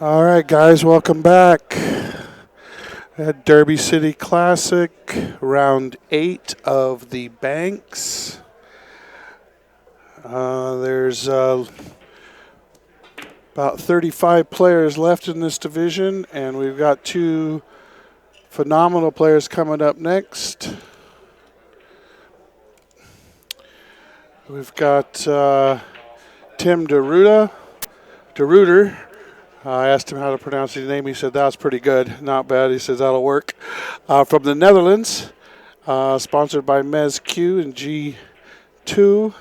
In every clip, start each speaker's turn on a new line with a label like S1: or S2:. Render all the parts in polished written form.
S1: All right, guys, welcome back. At Derby City Classic, round 8 of the Banks. There's about 35 players left in this division, and we've got two phenomenal players coming up next. We've got Tim DeRuyter. I asked him how to pronounce his name. He said, that was pretty good. Not bad. He says, that'll work. From the Netherlands, sponsored by Mez Q and G2.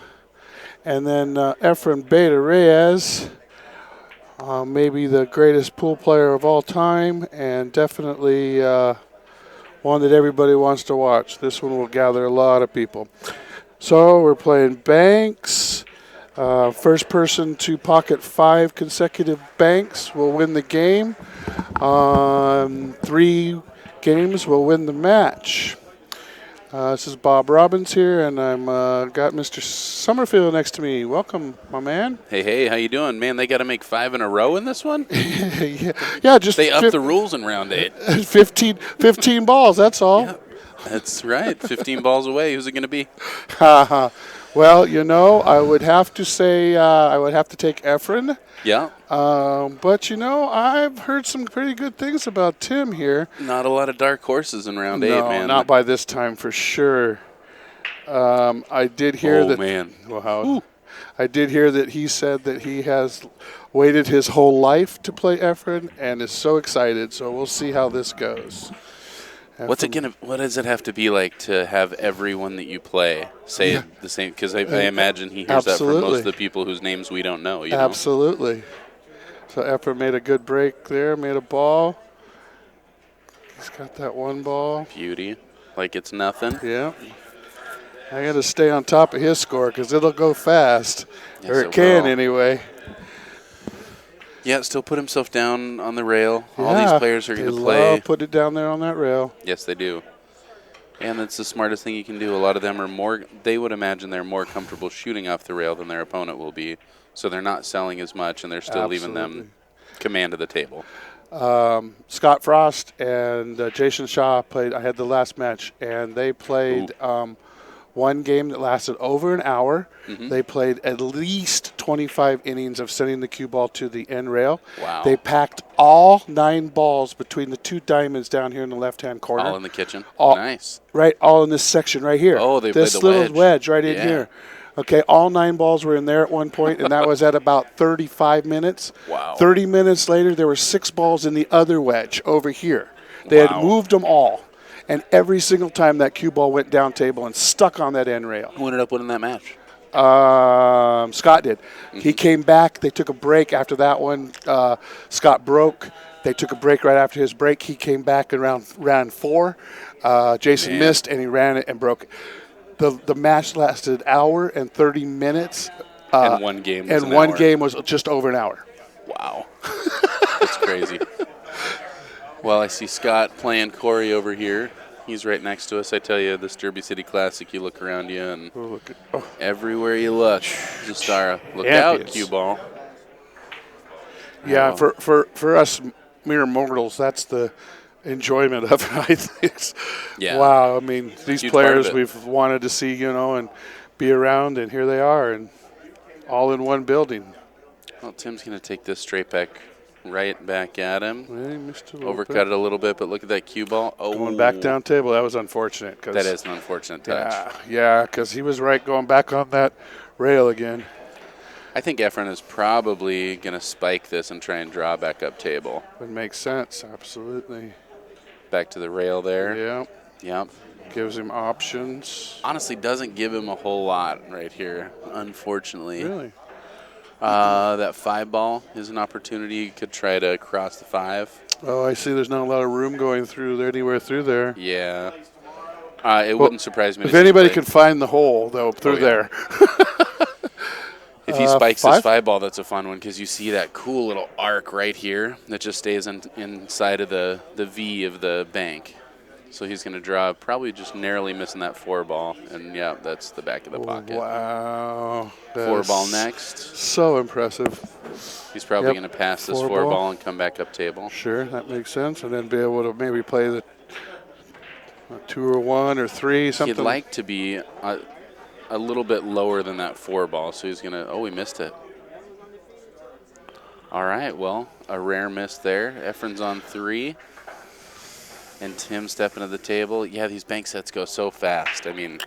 S1: And then Efren Reyes, maybe the greatest pool player of all time, and definitely one that everybody wants to watch. This one will gather a lot of people. So we're playing Banks. First person to pocket 5 consecutive banks will win the game. 3 games will win the match. This is Bob Robbins here, and I'm got Mr. Summerfield next to me. Welcome, my man.
S2: Hey, how you doing, man? They got to make 5 in a row in this one.
S1: yeah, just
S2: they upped the rules in round 8.
S1: 15 balls. That's all.
S2: Yeah, that's right. 15 balls away. Who's it going to be?
S1: Well, I would have to say I would have to take Efren.
S2: Yeah.
S1: But, I've heard some pretty good things about Tim here.
S2: Not a lot of dark horses in round 8, man.
S1: No, not by this time for sure. I did hear that.
S2: Oh, man.
S1: Wow. I did hear that he said that he has waited his whole life to play Efren and is so excited. So we'll see how this goes.
S2: What does it have to be like to have everyone that you play say the same? Because I imagine he hears that from most of the people whose names we don't know.
S1: Absolutely. So Efren made a good break there, made a ball. He's got that one ball.
S2: Beauty. Like it's nothing.
S1: Yeah. I got to stay on top of his score because it'll go fast.
S2: Yes,
S1: or it can anyway.
S2: Yeah, still put himself down on the rail. All these players are going to play.
S1: Put it down there on that rail.
S2: Yes, they do. And that's the smartest thing you can do. A lot of them are they would imagine they're more comfortable shooting off the rail than their opponent will be. So they're not selling as much, and they're still leaving them command of the table.
S1: Scott Frost and Jason Shaw played. I had the last match, and they played one game that lasted over an hour. Mm-hmm. They played at least 25 innings of sending the cue ball to the end rail.
S2: Wow.
S1: They packed all 9 balls between the 2 diamonds down here in the left-hand corner.
S2: All in the kitchen.
S1: Nice. Right, all in this section right here.
S2: Oh, they
S1: this
S2: played the
S1: little wedge right in here. Okay, all 9 balls were in there at one point, and that was at about 35 minutes.
S2: Wow.
S1: 30 minutes later, there were 6 balls in the other wedge over here. They had moved them all. And every single time that cue ball went down table and stuck on that end rail.
S2: Who ended up winning that match?
S1: Scott did. Mm-hmm. He came back. They took a break after that one. Scott broke. They took a break right after his break. He came back in round 4. Jason missed, and he ran it and broke it. The match lasted an hour and 30 minutes.
S2: And one game was
S1: game was just over an hour.
S2: Wow. That's crazy. Well, I see Scott playing Corey over here. He's right next to us. I tell you, this Derby City Classic, you look around you, and everywhere you look, just look out, cue ball.
S1: Yeah, for us mere mortals, that's the enjoyment of it, I think.
S2: Yeah.
S1: Wow, I mean, these
S2: Huge
S1: players we've wanted to see, and be around, and here they are, and all in one building.
S2: Well, Tim's going to take this straight back. Right back at him.
S1: Well, he missed
S2: Overcut it a little bit, but look at that cue ball. Oh,
S1: going back down table. That was unfortunate.
S2: That is an unfortunate touch.
S1: Yeah, because he was right going back on that rail again.
S2: I think Efren is probably going to spike this and try and draw back up table.
S1: It makes sense, absolutely.
S2: Back to the rail there.
S1: Yeah.
S2: Yep.
S1: Gives him options.
S2: Honestly, doesn't give him a whole lot right here, unfortunately.
S1: Really?
S2: That 5 ball is an opportunity. You could try to cross the 5.
S1: Oh, I see there's not a lot of room going through anywhere through there.
S2: Yeah. It wouldn't surprise me.
S1: If anybody can find the hole, though, through there.
S2: If he spikes this 5 ball, that's a fun one because you see that cool little arc right here that just stays inside of the V of the bank. So he's going to draw, probably just narrowly missing that 4 ball. And, yeah, that's the back of the pocket.
S1: Wow.
S2: 4 ball next.
S1: So impressive.
S2: He's probably going to pass this 4 ball and come back up table.
S1: Sure, that makes sense. And then be able to maybe play the 2 or 1 or 3, something.
S2: He'd like to be a little bit lower than that 4 ball. So he's going to, oh, he missed it. All right, well, a rare miss there. Efren's on 3. And Tim stepping to the table. Yeah, these bank sets go so fast. I mean,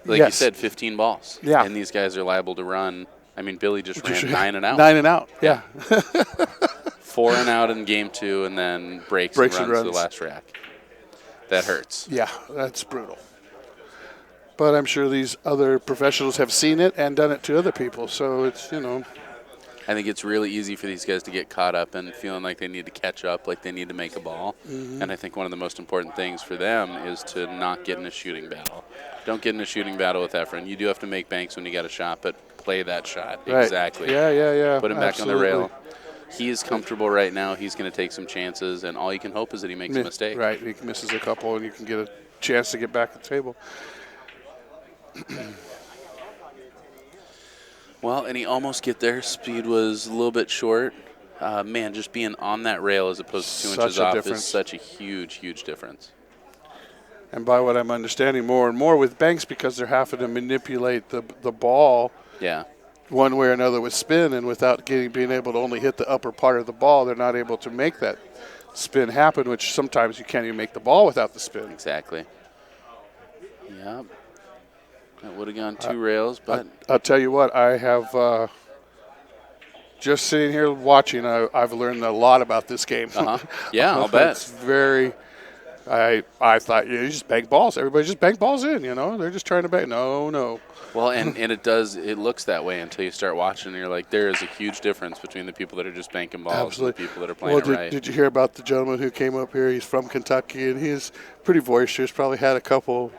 S2: like you said, 15 balls.
S1: Yeah.
S2: And these guys are liable to run. I mean, Billy just ran 9 and out.
S1: 9 and out, yeah.
S2: 4 and out in game 2, and then breaks and runs to the last rack. That hurts.
S1: Yeah, that's brutal. But I'm sure these other professionals have seen it and done it to other people. So it's,
S2: I think it's really easy for these guys to get caught up and feeling like they need to catch up, like they need to make a ball. Mm-hmm. And I think one of the most important things for them is to not get in a shooting battle. Don't get in a shooting battle with Efren. You do have to make banks when you got a shot, but play that shot.
S1: Right.
S2: Exactly.
S1: Yeah.
S2: Put him back on the rail. He is comfortable right now. He's going to take some chances, and all you can hope is that he makes a mistake.
S1: Right. He misses a couple, and you can get a chance to get back at the table.
S2: Well, and he almost get there. Speed was a little bit short. Man, just being on that rail as opposed to 2 inches off is such a huge, huge difference.
S1: And by what I'm understanding more and more with banks, because they're having to manipulate the ball one way or another with spin, and without being able to only hit the upper part of the ball, they're not able to make that spin happen, which sometimes you can't even make the ball without the spin.
S2: Exactly. Yeah. That would have gone 2 rails, but
S1: I'll tell you what, I have just sitting here watching, I've learned a lot about this game.
S2: Yeah, I'll bet.
S1: It's very. I thought you just bank balls. Everybody just bank balls in. They're just trying to bank. No.
S2: Well, and it looks that way until you start watching, and you're like, there is a huge difference between the people that are just banking balls and the people that are playing it right.
S1: Did you hear about the gentleman who came up here? He's from Kentucky, and he's pretty boisterous. Probably had a couple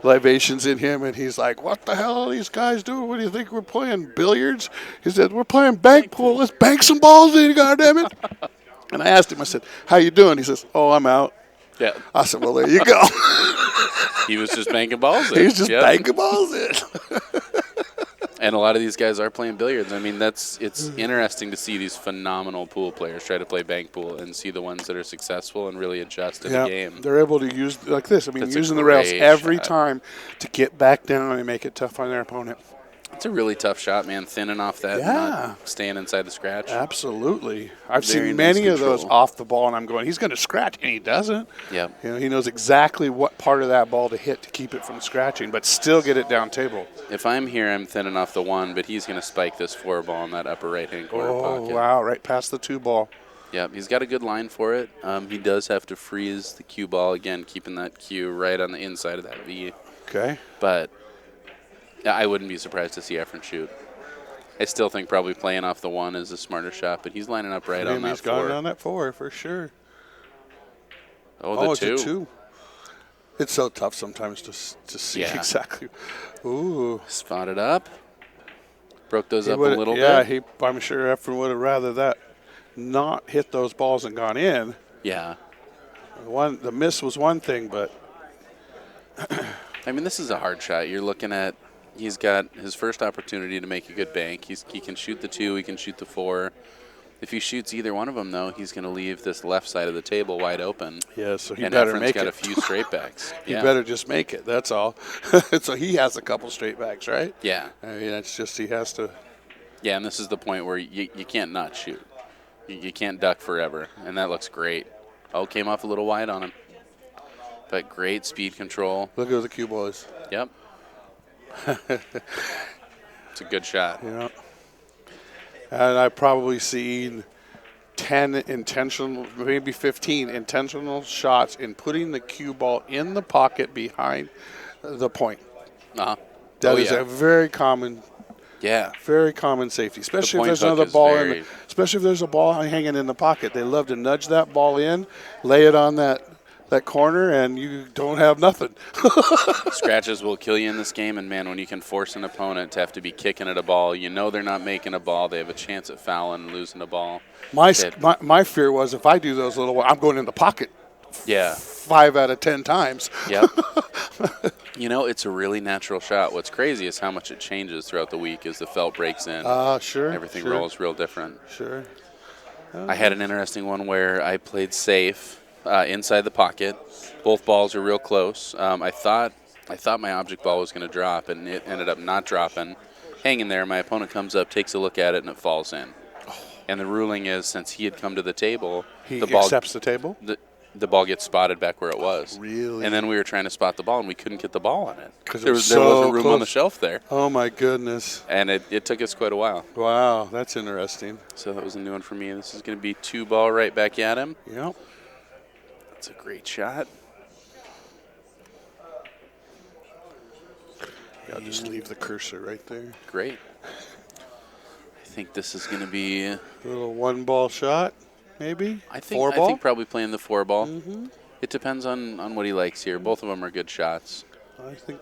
S1: libations in him, and he's like, "What the hell are these guys doing? What do you think we're playing, billiards?" He said, "We're playing bank pool. Let's bank some balls in, goddammit." And I asked him, I said, "How you doing?" He says, "Oh, I'm out."
S2: Yeah.
S1: I said, "Well, there you go."
S2: He was just banking balls in.
S1: He was just banking balls in.
S2: And a lot of these guys are playing billiards. I mean, it's interesting to see these phenomenal pool players try to play bank pool and see the ones that are successful and really adjust in the game.
S1: They're able to use like this. I mean, using the rails every time to get back down and make it tough on their opponent.
S2: It's a really tough shot, man, thinning off that, not staying inside the scratch.
S1: Absolutely. I've seen many of those off the ball, and I'm going, he's going to scratch, and he doesn't.
S2: Yeah.
S1: He knows exactly what part of that ball to hit to keep it from scratching, but still get it down table.
S2: If I'm here, I'm thinning off the 1, but he's going to spike this 4 ball in that upper right-hand corner pocket.
S1: Oh, wow, right past the 2 ball.
S2: Yep, he's got a good line for it. He does have to freeze the cue ball, again, keeping that cue right on the inside of that V.
S1: Okay.
S2: But I wouldn't be surprised to see Efren shoot. I still think probably playing off the 1 is a smarter shot, but he's lining up right on that 4.
S1: He's gone on that 4 for sure.
S2: Oh, the 2.
S1: It's a 2. It's so tough sometimes to see exactly. Ooh.
S2: Spotted up. Broke those up a little bit.
S1: Yeah, I'm sure Efren would have rather that not hit those balls and gone in.
S2: Yeah.
S1: The miss was one thing, but.
S2: I mean, this is a hard shot. You're looking at, he's got his first opportunity to make a good bank. He can shoot the 2, he can shoot the 4. If he shoots either one of them, though, he's going to leave this left side of the table wide open.
S1: Yeah, so he better make it.
S2: And Efren's got a few straight backs.
S1: He better just make it, that's all. So he has a couple straight backs, right?
S2: Yeah.
S1: I mean, it's just he has to.
S2: Yeah, and this is the point where you can't not shoot. You can't duck forever, and that looks great. Oh, came off a little wide on him. But great speed control.
S1: Look at the cue ball is.
S2: Yep. It's a good shot.
S1: Yeah. And I've probably seen 10 intentional, maybe 15 intentional shots in putting the cue ball in the pocket behind the point. That is a very common safety, especially if there's another ball especially if there's a ball hanging in the pocket. They love to nudge that ball in, lay it on that corner, and you don't have nothing.
S2: Scratches will kill you in this game, and, man, when you can force an opponent to have to be kicking at a ball, they're not making a ball. They have a chance at fouling and losing a ball.
S1: My fear was if I do those I'm going in the pocket 5 out of 10 times.
S2: Yep. It's a really natural shot. What's crazy is how much it changes throughout the week as the felt breaks in.
S1: Sure.
S2: Everything
S1: sure,
S2: rolls real different.
S1: Sure.
S2: I had an interesting one where I played safe inside the pocket. Both balls are real close. I thought my object ball was going to drop, and it ended up not dropping. Hanging there, my opponent comes up, takes a look at it, and it falls in. And the ruling is, since he had come to the table,
S1: He
S2: the ball
S1: accepts the table?
S2: the ball gets spotted back where it was.
S1: Really?
S2: And then we were trying to spot the ball, and we couldn't get the ball on it.
S1: Because
S2: There
S1: so
S2: wasn't room
S1: close.
S2: on the shelf there.
S1: Oh, my goodness.
S2: And it took us quite a while.
S1: Wow, that's interesting.
S2: So that was a new one for me. This is going to be 2 ball right back at him.
S1: Yep.
S2: That's a great shot.
S1: Yeah, I'll just leave the cursor right there.
S2: Great. I think this is going to be...
S1: A little 1-ball shot, maybe?
S2: I think
S1: 4-ball?
S2: I think probably playing the 4-ball.
S1: Mm-hmm.
S2: It depends on what he likes here. Both of them are good shots.
S1: I think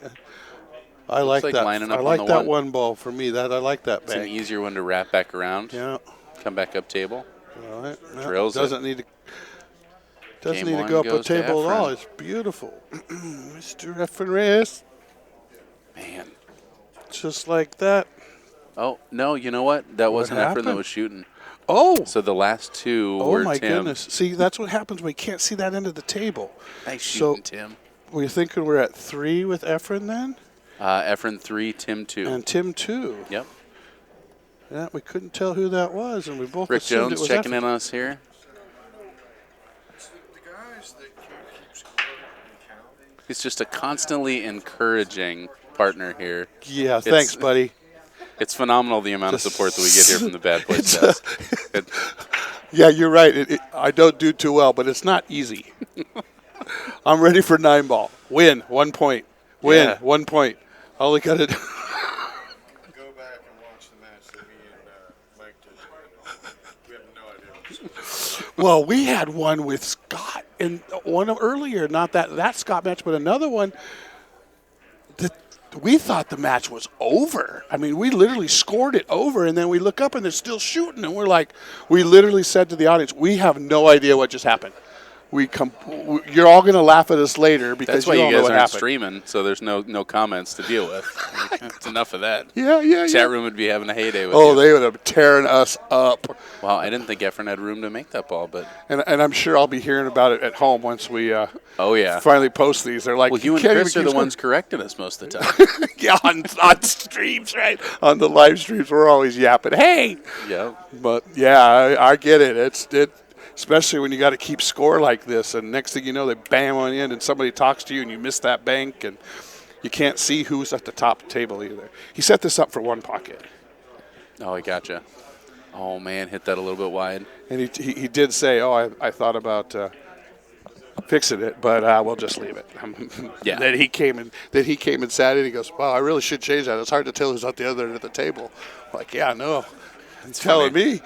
S1: I like
S2: like
S1: that.
S2: lining
S1: I
S2: up on
S1: like
S2: the
S1: that
S2: one.
S1: 1-ball for me. I like that
S2: It's an
S1: bank.
S2: easier one to wrap back around.
S1: Yeah.
S2: Come back up table.
S1: All right. No,
S2: Drills it.
S1: doesn't need to
S2: Game
S1: go up a
S2: one goes to
S1: table at all.
S2: Efren.
S1: It's beautiful. Mr. Efren Reyes.
S2: Man.
S1: Just like that.
S2: Oh, no, you know what? That wasn't Efren that
S1: happened?
S2: was shooting.
S1: Oh.
S2: So the last 2
S1: Oh,
S2: were
S1: my
S2: Tim.
S1: goodness. See, that's what happens when you can't see that end of the table.
S2: Nice
S1: So-
S2: shooting, Tim.
S1: We're thinking we're at 3 with Efren then?
S2: Efren 3, Tim 2.
S1: And Tim 2.
S2: Yep.
S1: Yeah, we couldn't tell who that was, and we both
S2: Rick
S1: assumed
S2: Jones
S1: it was
S2: checking
S1: Efren.
S2: in on us here.
S3: The guys that can't keep score and counting.
S2: He's just a constantly encouraging partner here.
S1: Yeah, thanks, buddy.
S2: It's phenomenal the amount of support that we get here from the Bad Boys
S1: It's,
S2: desk.
S1: Yeah, you're right. I don't do too well, but it's not easy. I'm ready for 9-ball. Win, 1 point. Win,
S2: Yeah.
S1: 1 point. All we got to do.
S3: Go back and watch the match that me and Mike did. We have no idea what was going on.
S1: Well, we had one with Scott, and one earlier, not that Scott match, but another one that we thought the match was over. I mean, we literally scored it over, and then we look up and they're still shooting, and we're like, we literally said to the audience, we have no idea what just happened. You're all going to laugh at us later because
S2: That's why
S1: you
S2: you
S1: don't know
S2: guys
S1: what
S2: aren't
S1: happened.
S2: streaming, so there's no comments to deal with. It's enough of that.
S1: Yeah.
S2: Chat room would be having a heyday with
S1: Oh,
S2: you.
S1: they would have tearing us up.
S2: Well, I didn't think Efren had room to make that ball, but
S1: And I'm sure I'll be hearing about it at home once we
S2: oh yeah.
S1: finally post these. They're like,
S2: Well, you and
S1: can't
S2: Chris are
S1: even
S2: the
S1: keep
S2: ones correcting us most of the time.
S1: yeah, on streams, right? On the live streams, we're always yapping, hey!
S2: Yeah.
S1: But, yeah, I get it. Especially when you got to keep score like this, and next thing you know, they bam on you in, and somebody talks to you, and you miss that bank, and you can't see who's at the top table either. He set this up for 1 pocket.
S2: Oh, I gotcha. Oh man, hit that a little bit wide.
S1: And he did say, I thought about fixing it, but we'll just leave it.
S2: Yeah.
S1: Then he came and sat in. He goes, wow, I really should change that. It's hard to tell who's at the other end of the table. I'm like, yeah, no. It's telling me.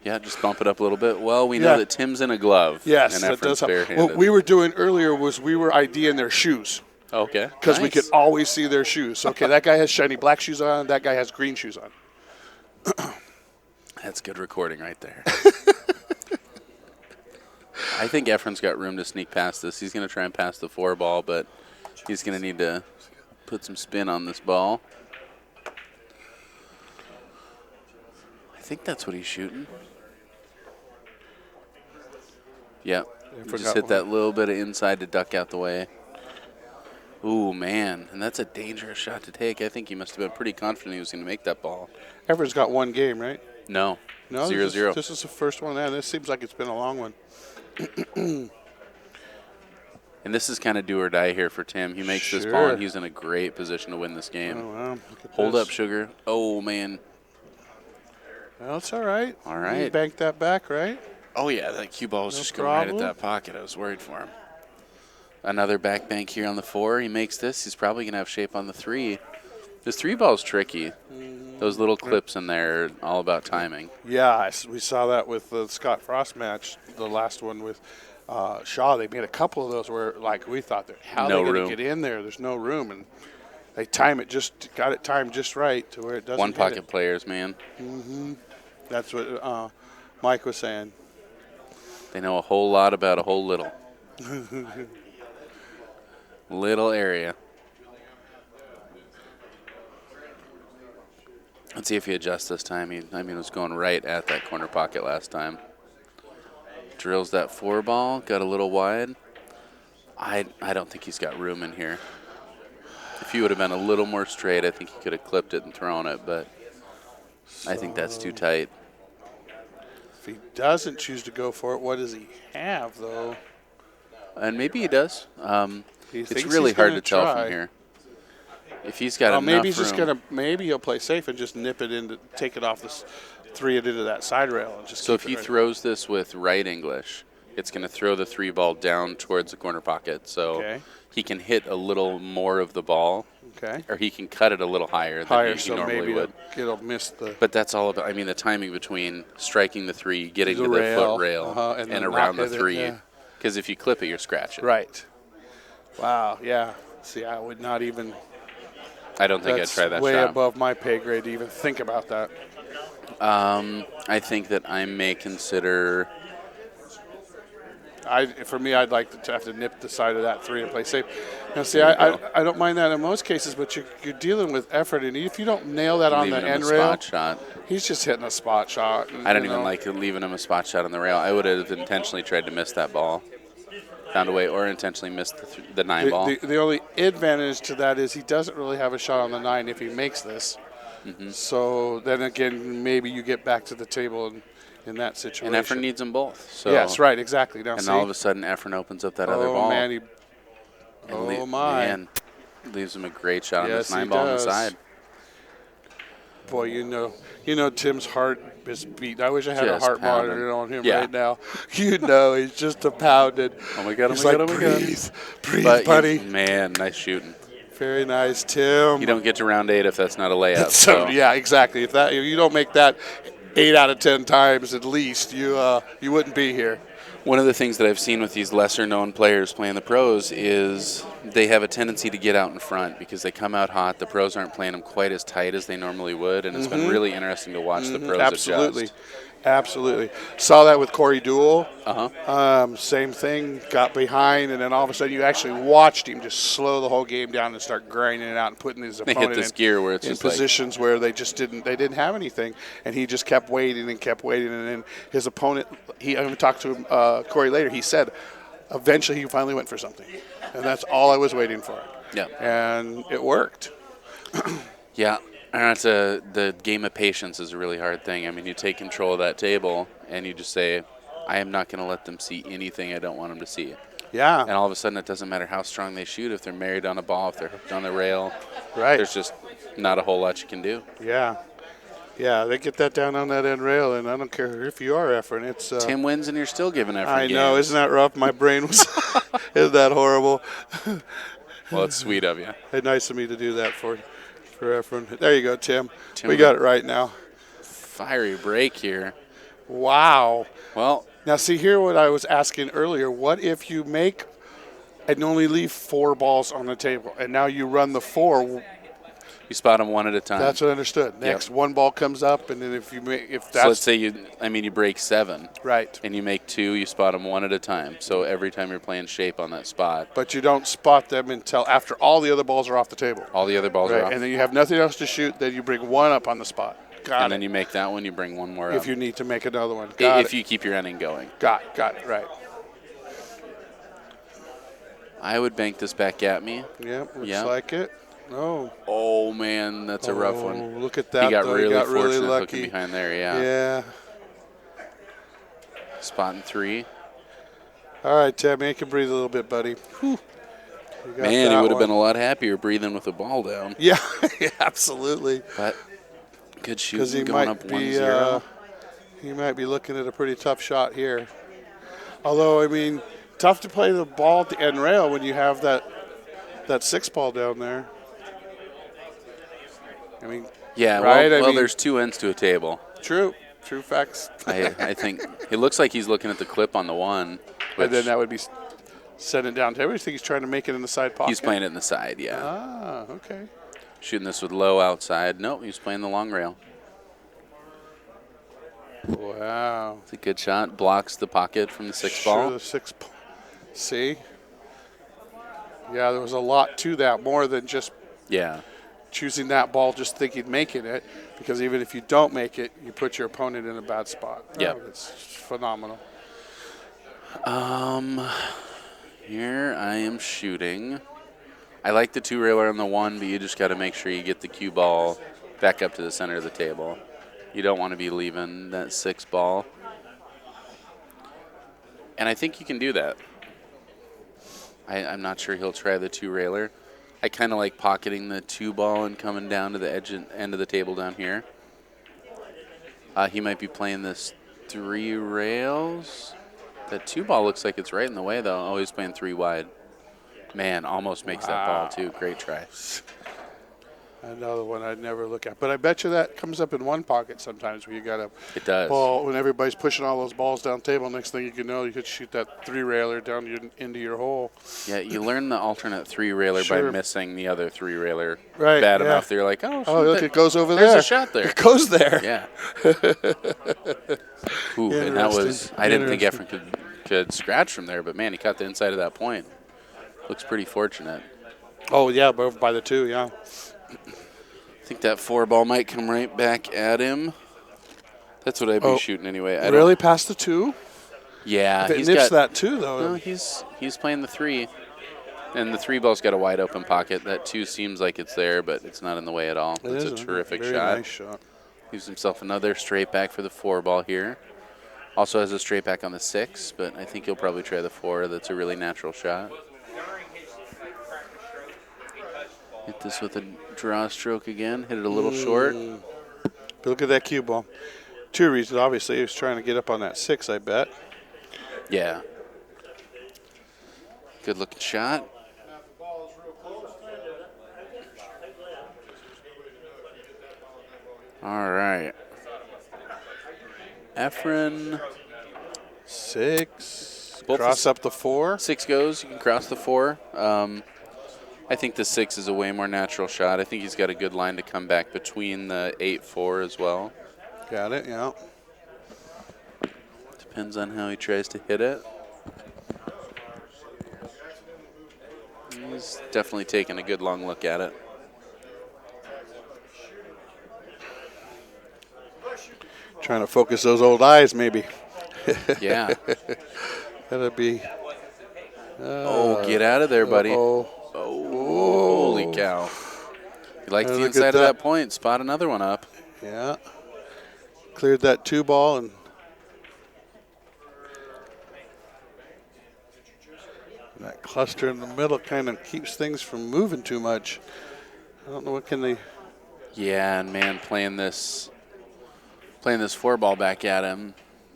S2: Yeah, just bump it up a little bit. Well, we know that Tim's in a glove.
S1: Yes,
S2: and
S1: that
S2: Efren's
S1: does help.
S2: barehanded.
S1: What we were doing earlier was we were IDing their shoes
S2: Okay.
S1: because we
S2: Nice.
S1: could always see their shoes. Okay, that guy has shiny black shoes on. That guy has green shoes on.
S2: That's good recording right there. I think Efren's got room to sneak past this. He's going to try and pass the 4-ball, but he's going to need to put some spin on this ball. I think that's what he's shooting. Yep. He just hit that little bit of inside to duck out the way. Ooh, man. And that's a dangerous shot to take. I think he must have been pretty confident he was going to make that ball.
S1: Everett's got 1 game, right?
S2: No.
S1: No,
S2: 0-0.
S1: This is the first one. Yeah, this seems like it's been a long one.
S2: And this is kind of do or die here for Tim. He makes this ball, and he's in a great position to win this game.
S1: Oh, wow. Look at
S2: Hold
S1: this.
S2: up, Sugar. Oh, man.
S1: Well, it's all right.
S2: All
S1: You
S2: right.
S1: banked that back, right?
S2: Oh, yeah, that cue ball was
S1: No
S2: just going right at
S1: problem.
S2: that pocket. I was worried for him. Another back bank here on the 4. He makes this. He's probably going to have shape on the 3. This 3-ball's tricky. Those little clips in there are all about timing.
S1: Yeah, we saw that with the Scott Frost match, the last one with Shaw. They made a couple of those where, like, we thought, how are
S2: No
S1: they going
S2: room.
S1: to get in there? There's no room. And they got it timed just right to where it doesn't
S2: One
S1: hit
S2: pocket
S1: it.
S2: players, man.
S1: That's what Mike was saying.
S2: They know a whole lot about a whole little. Little area. Let's see if he adjusts this time. He was going right at that corner pocket last time. Drills that 4 ball, got a little wide. I don't think he's got room in here. If he would have been a little more straight, I think he could have clipped it and thrown it, but I think that's too tight.
S1: If he doesn't choose to go for it, what does he have, though?
S2: And maybe he does.
S1: He
S2: It's
S1: thinks
S2: really
S1: he's
S2: hard
S1: gonna
S2: to tell
S1: try.
S2: from here. If he's got enough
S1: Maybe he's just
S2: room.
S1: maybe he'll play safe and just nip it into, take it off this, 3 it into that side rail and just.
S2: So
S1: keep
S2: if
S1: it
S2: he
S1: right.
S2: throws this with right English, it's going to throw the 3 ball down towards the corner pocket. So
S1: Okay.
S2: he can hit a little more of the ball,
S1: Okay.
S2: or he can cut it a little higher than he
S1: So
S2: normally
S1: maybe
S2: would.
S1: it'll miss the.
S2: But that's all about, the timing between striking the 3, getting
S1: The
S2: to the
S1: rail,
S2: foot rail,
S1: and
S2: and
S1: then
S2: around
S1: not
S2: the
S1: hit it,
S2: 3.
S1: yeah.
S2: Because if you clip it, you're scratching.
S1: Right. Wow. Yeah. See, I would not even.
S2: I don't think I'd
S1: That's
S2: try that
S1: way
S2: shot.
S1: above my pay grade to even think about that.
S2: I think that I may consider.
S1: For me, I'd like to have to nip the side of that 3 and play safe. Now, see,
S2: There you
S1: I
S2: go.
S1: don't mind that in most cases, but you're dealing with effort, and if you don't nail that on the
S2: Leaving him
S1: end
S2: a
S1: rail,
S2: spot shot.
S1: he's just hitting a spot shot.
S2: I don't even like leaving him a spot shot on the rail. I would have intentionally tried to miss that ball, found a way, or intentionally missed the 9 ball.
S1: The only advantage to that is he doesn't really have a shot on the 9 if he makes this.
S2: Mm-hmm.
S1: So then again, maybe you get back to the table in that situation.
S2: And Efren needs them both. So
S1: Yes, right, exactly. Now,
S2: And
S1: see?
S2: all of a sudden, Efren opens up that other
S1: Oh,
S2: ball.
S1: man,
S2: and
S1: my.
S2: Man, leaves him a great shot on
S1: Yes,
S2: this
S1: he
S2: 9 ball on the
S1: does.
S2: side.
S1: Boy, you know, Tim's heart is beating. I wish I had a
S2: Just
S1: heart
S2: pounding.
S1: monitor on him
S2: Yeah.
S1: right now. He's just a pounded.
S2: Oh my God!
S1: He's
S2: Oh my
S1: like,
S2: God! Oh my God!
S1: breathe,
S2: But
S1: buddy.
S2: man, nice shooting.
S1: Very nice, Tim.
S2: You don't get to round 8 if that's not a layup.
S1: So yeah, exactly. If you don't make that 8 out of 10 times at least, you wouldn't be here.
S2: One of the things that I've seen with these lesser-known players playing the pros is they have a tendency to get out in front because they come out hot. The pros aren't playing them quite as tight as they normally would, and it's been really interesting to watch the pros
S1: Absolutely.
S2: adjust.
S1: Absolutely. Saw that with Corey Deuel.
S2: Uh-huh.
S1: Same thing. Got behind, and then all of a sudden you actually watched him just slow the whole game down and start grinding it out and putting his
S2: They
S1: opponent
S2: hit this gear where it's
S1: in
S2: just like,
S1: positions where they didn't have anything, and he just kept waiting and kept waiting, and then his opponent. I talked to Corey later. He said, eventually he finally went for something, and that's all I was waiting for.
S2: yeah.
S1: And it worked.
S2: Yeah, and the game of patience is a really hard thing. I mean, you take control of that table, and you just say, I am not going to let them see anything I don't want them to see.
S1: Yeah.
S2: And all of a sudden, it doesn't matter how strong they shoot. If they're married on a ball, if they're hooked on the rail,
S1: Right.
S2: there's just not a whole lot you can do.
S1: Yeah. Yeah, they get that down on that end rail, and I don't care if you are Efren. It's
S2: Tim wins, and you're still giving Efren
S1: I know,
S2: games.
S1: isn't that rough? My brain was, isn't that horrible?
S2: Well, it's sweet of you.
S1: Hey, nice of me to do that for Efren. There you go, Tim.
S2: Tim
S1: We got it right now.
S2: Fiery break here.
S1: Wow.
S2: Well,
S1: Now, see here what I was asking earlier. What if you make and only leave 4 balls on the table, and now you run the 4?
S2: you spot them one at a time.
S1: That's what I understood. Next, 1 ball comes up, and then if that's
S2: so let's say you break 7.
S1: right.
S2: And you make 2, you spot them one at a time. So every time you're playing shape on that spot,
S1: But you don't spot them until after all the other balls are off the table.
S2: all the other balls are
S1: Right,
S2: off.
S1: and then you have nothing else to shoot. Then you bring 1 up on the spot. Got
S2: And
S1: it.
S2: then you make that one, you bring 1 more up.
S1: If you need to make another one.
S2: If you keep your inning going.
S1: Got it, right.
S2: I would bank this back at me.
S1: Yep, looks
S2: Yeah.
S1: like it. No.
S2: Oh, man, that's a rough one.
S1: Look at that.
S2: He got
S1: though.
S2: really
S1: got really
S2: fortunate
S1: lucky.
S2: hooking behind there, yeah.
S1: Yeah.
S2: Spotting 3.
S1: All right, Tim, you can breathe a little bit, buddy. Whew. You got
S2: Man, he
S1: that
S2: would have
S1: one.
S2: been a lot happier breathing with the ball down.
S1: Yeah, absolutely.
S2: But good
S1: Because
S2: shooting
S1: he
S2: going
S1: might
S2: up
S1: be
S2: 1-0.
S1: he might be looking at a pretty tough shot here. Although, I mean, tough to play the ball at the end rail when you have that 6 ball down there. I mean,
S2: Yeah,
S1: right?
S2: well,
S1: I mean-
S2: there's 2 ends to a table.
S1: true facts.
S2: I think it looks like he's looking at the clip on the 1.
S1: And then that would be send it down to everything. He's trying to make it in the side pocket.
S2: He's playing it in the side, yeah.
S1: Ah, okay.
S2: Shooting this with low outside. Nope, he's playing the long rail.
S1: Wow.
S2: It's a good shot. Blocks the pocket from the 6
S1: Sure,
S2: ball.
S1: the See? Yeah, there was a lot to that, more than just
S2: Yeah.
S1: choosing that ball just thinking making it, because even if you don't make it, you put your opponent in a bad spot.
S2: Yep.
S1: Oh, it's phenomenal.
S2: Here I am shooting. I like the 2-railer on the 1, but you just got to make sure you get the cue ball back up to the center of the table. You don't want to be leaving that 6 ball. And I think you can do that. I'm not sure he'll try the 2-railer. I kind of like pocketing the 2 ball and coming down to the end of the table down here. He might be playing this 3 rails. That 2 ball looks like it's right in the way, though. Oh, he's playing 3 wide. Man, almost makes that ball, too. Great try.
S1: Another one I'd never look at. But I bet you that comes up in one pocket sometimes where you got a
S2: It does.
S1: ball, when everybody's pushing all those balls down the table, next thing you know, you could shoot that 3-railer down into your hole.
S2: Yeah, you learn the alternate 3-railer
S1: Sure.
S2: by missing the other 3-railer
S1: Right,
S2: bad
S1: yeah.
S2: enough that you're like, oh, shoot,
S1: Look, it goes over
S2: there's
S1: there.
S2: a shot there.
S1: It goes there.
S2: Yeah. Ooh, and that was, I didn't think Efren could scratch from there, but man, he caught the inside of that point. Looks pretty fortunate.
S1: Oh, yeah, but over by the 2, yeah.
S2: I think that 4 ball might come right back at him. That's what I'd be shooting anyway.
S1: Really? Past the 2?
S2: Yeah.
S1: If it nips that 2, though.
S2: No, he's playing the 3. And the 3 ball's got a wide open pocket. That 2 seems like it's there, but it's not in the way at all. It's a terrific
S1: very
S2: shot.
S1: Nice shot.
S2: Gives himself another straight back for the 4 ball here. Also has a straight back on the 6, but I think he'll probably try the 4. That's a really natural shot. Hit this with a draw stroke again. Hit it a little short.
S1: But look at that cue ball. 2 reasons. Obviously, he was trying to get up on that 6, I bet.
S2: Yeah. Good looking shot. All right. Efren.
S1: 6.
S2: Both
S1: Cross up the 4.
S2: 6 goes. You can cross the 4. I think the 6 is a way more natural shot. I think he's got a good line to come back between the 8-4 as well.
S1: Got it, yeah.
S2: Depends on how he tries to hit it. He's definitely taking a good long look at it.
S1: Trying to focus those old eyes, maybe.
S2: Yeah.
S1: That'd be.
S2: Oh, get out of there, buddy.
S1: Oh,
S2: holy cow. He likes the
S1: Look
S2: inside
S1: at
S2: of
S1: that.
S2: that point. Spot another one up.
S1: yeah. Cleared that 2 ball and. That cluster in the middle kind of keeps things from moving too much. I don't know what can they.
S2: Yeah, and man, playing this 4 ball back at him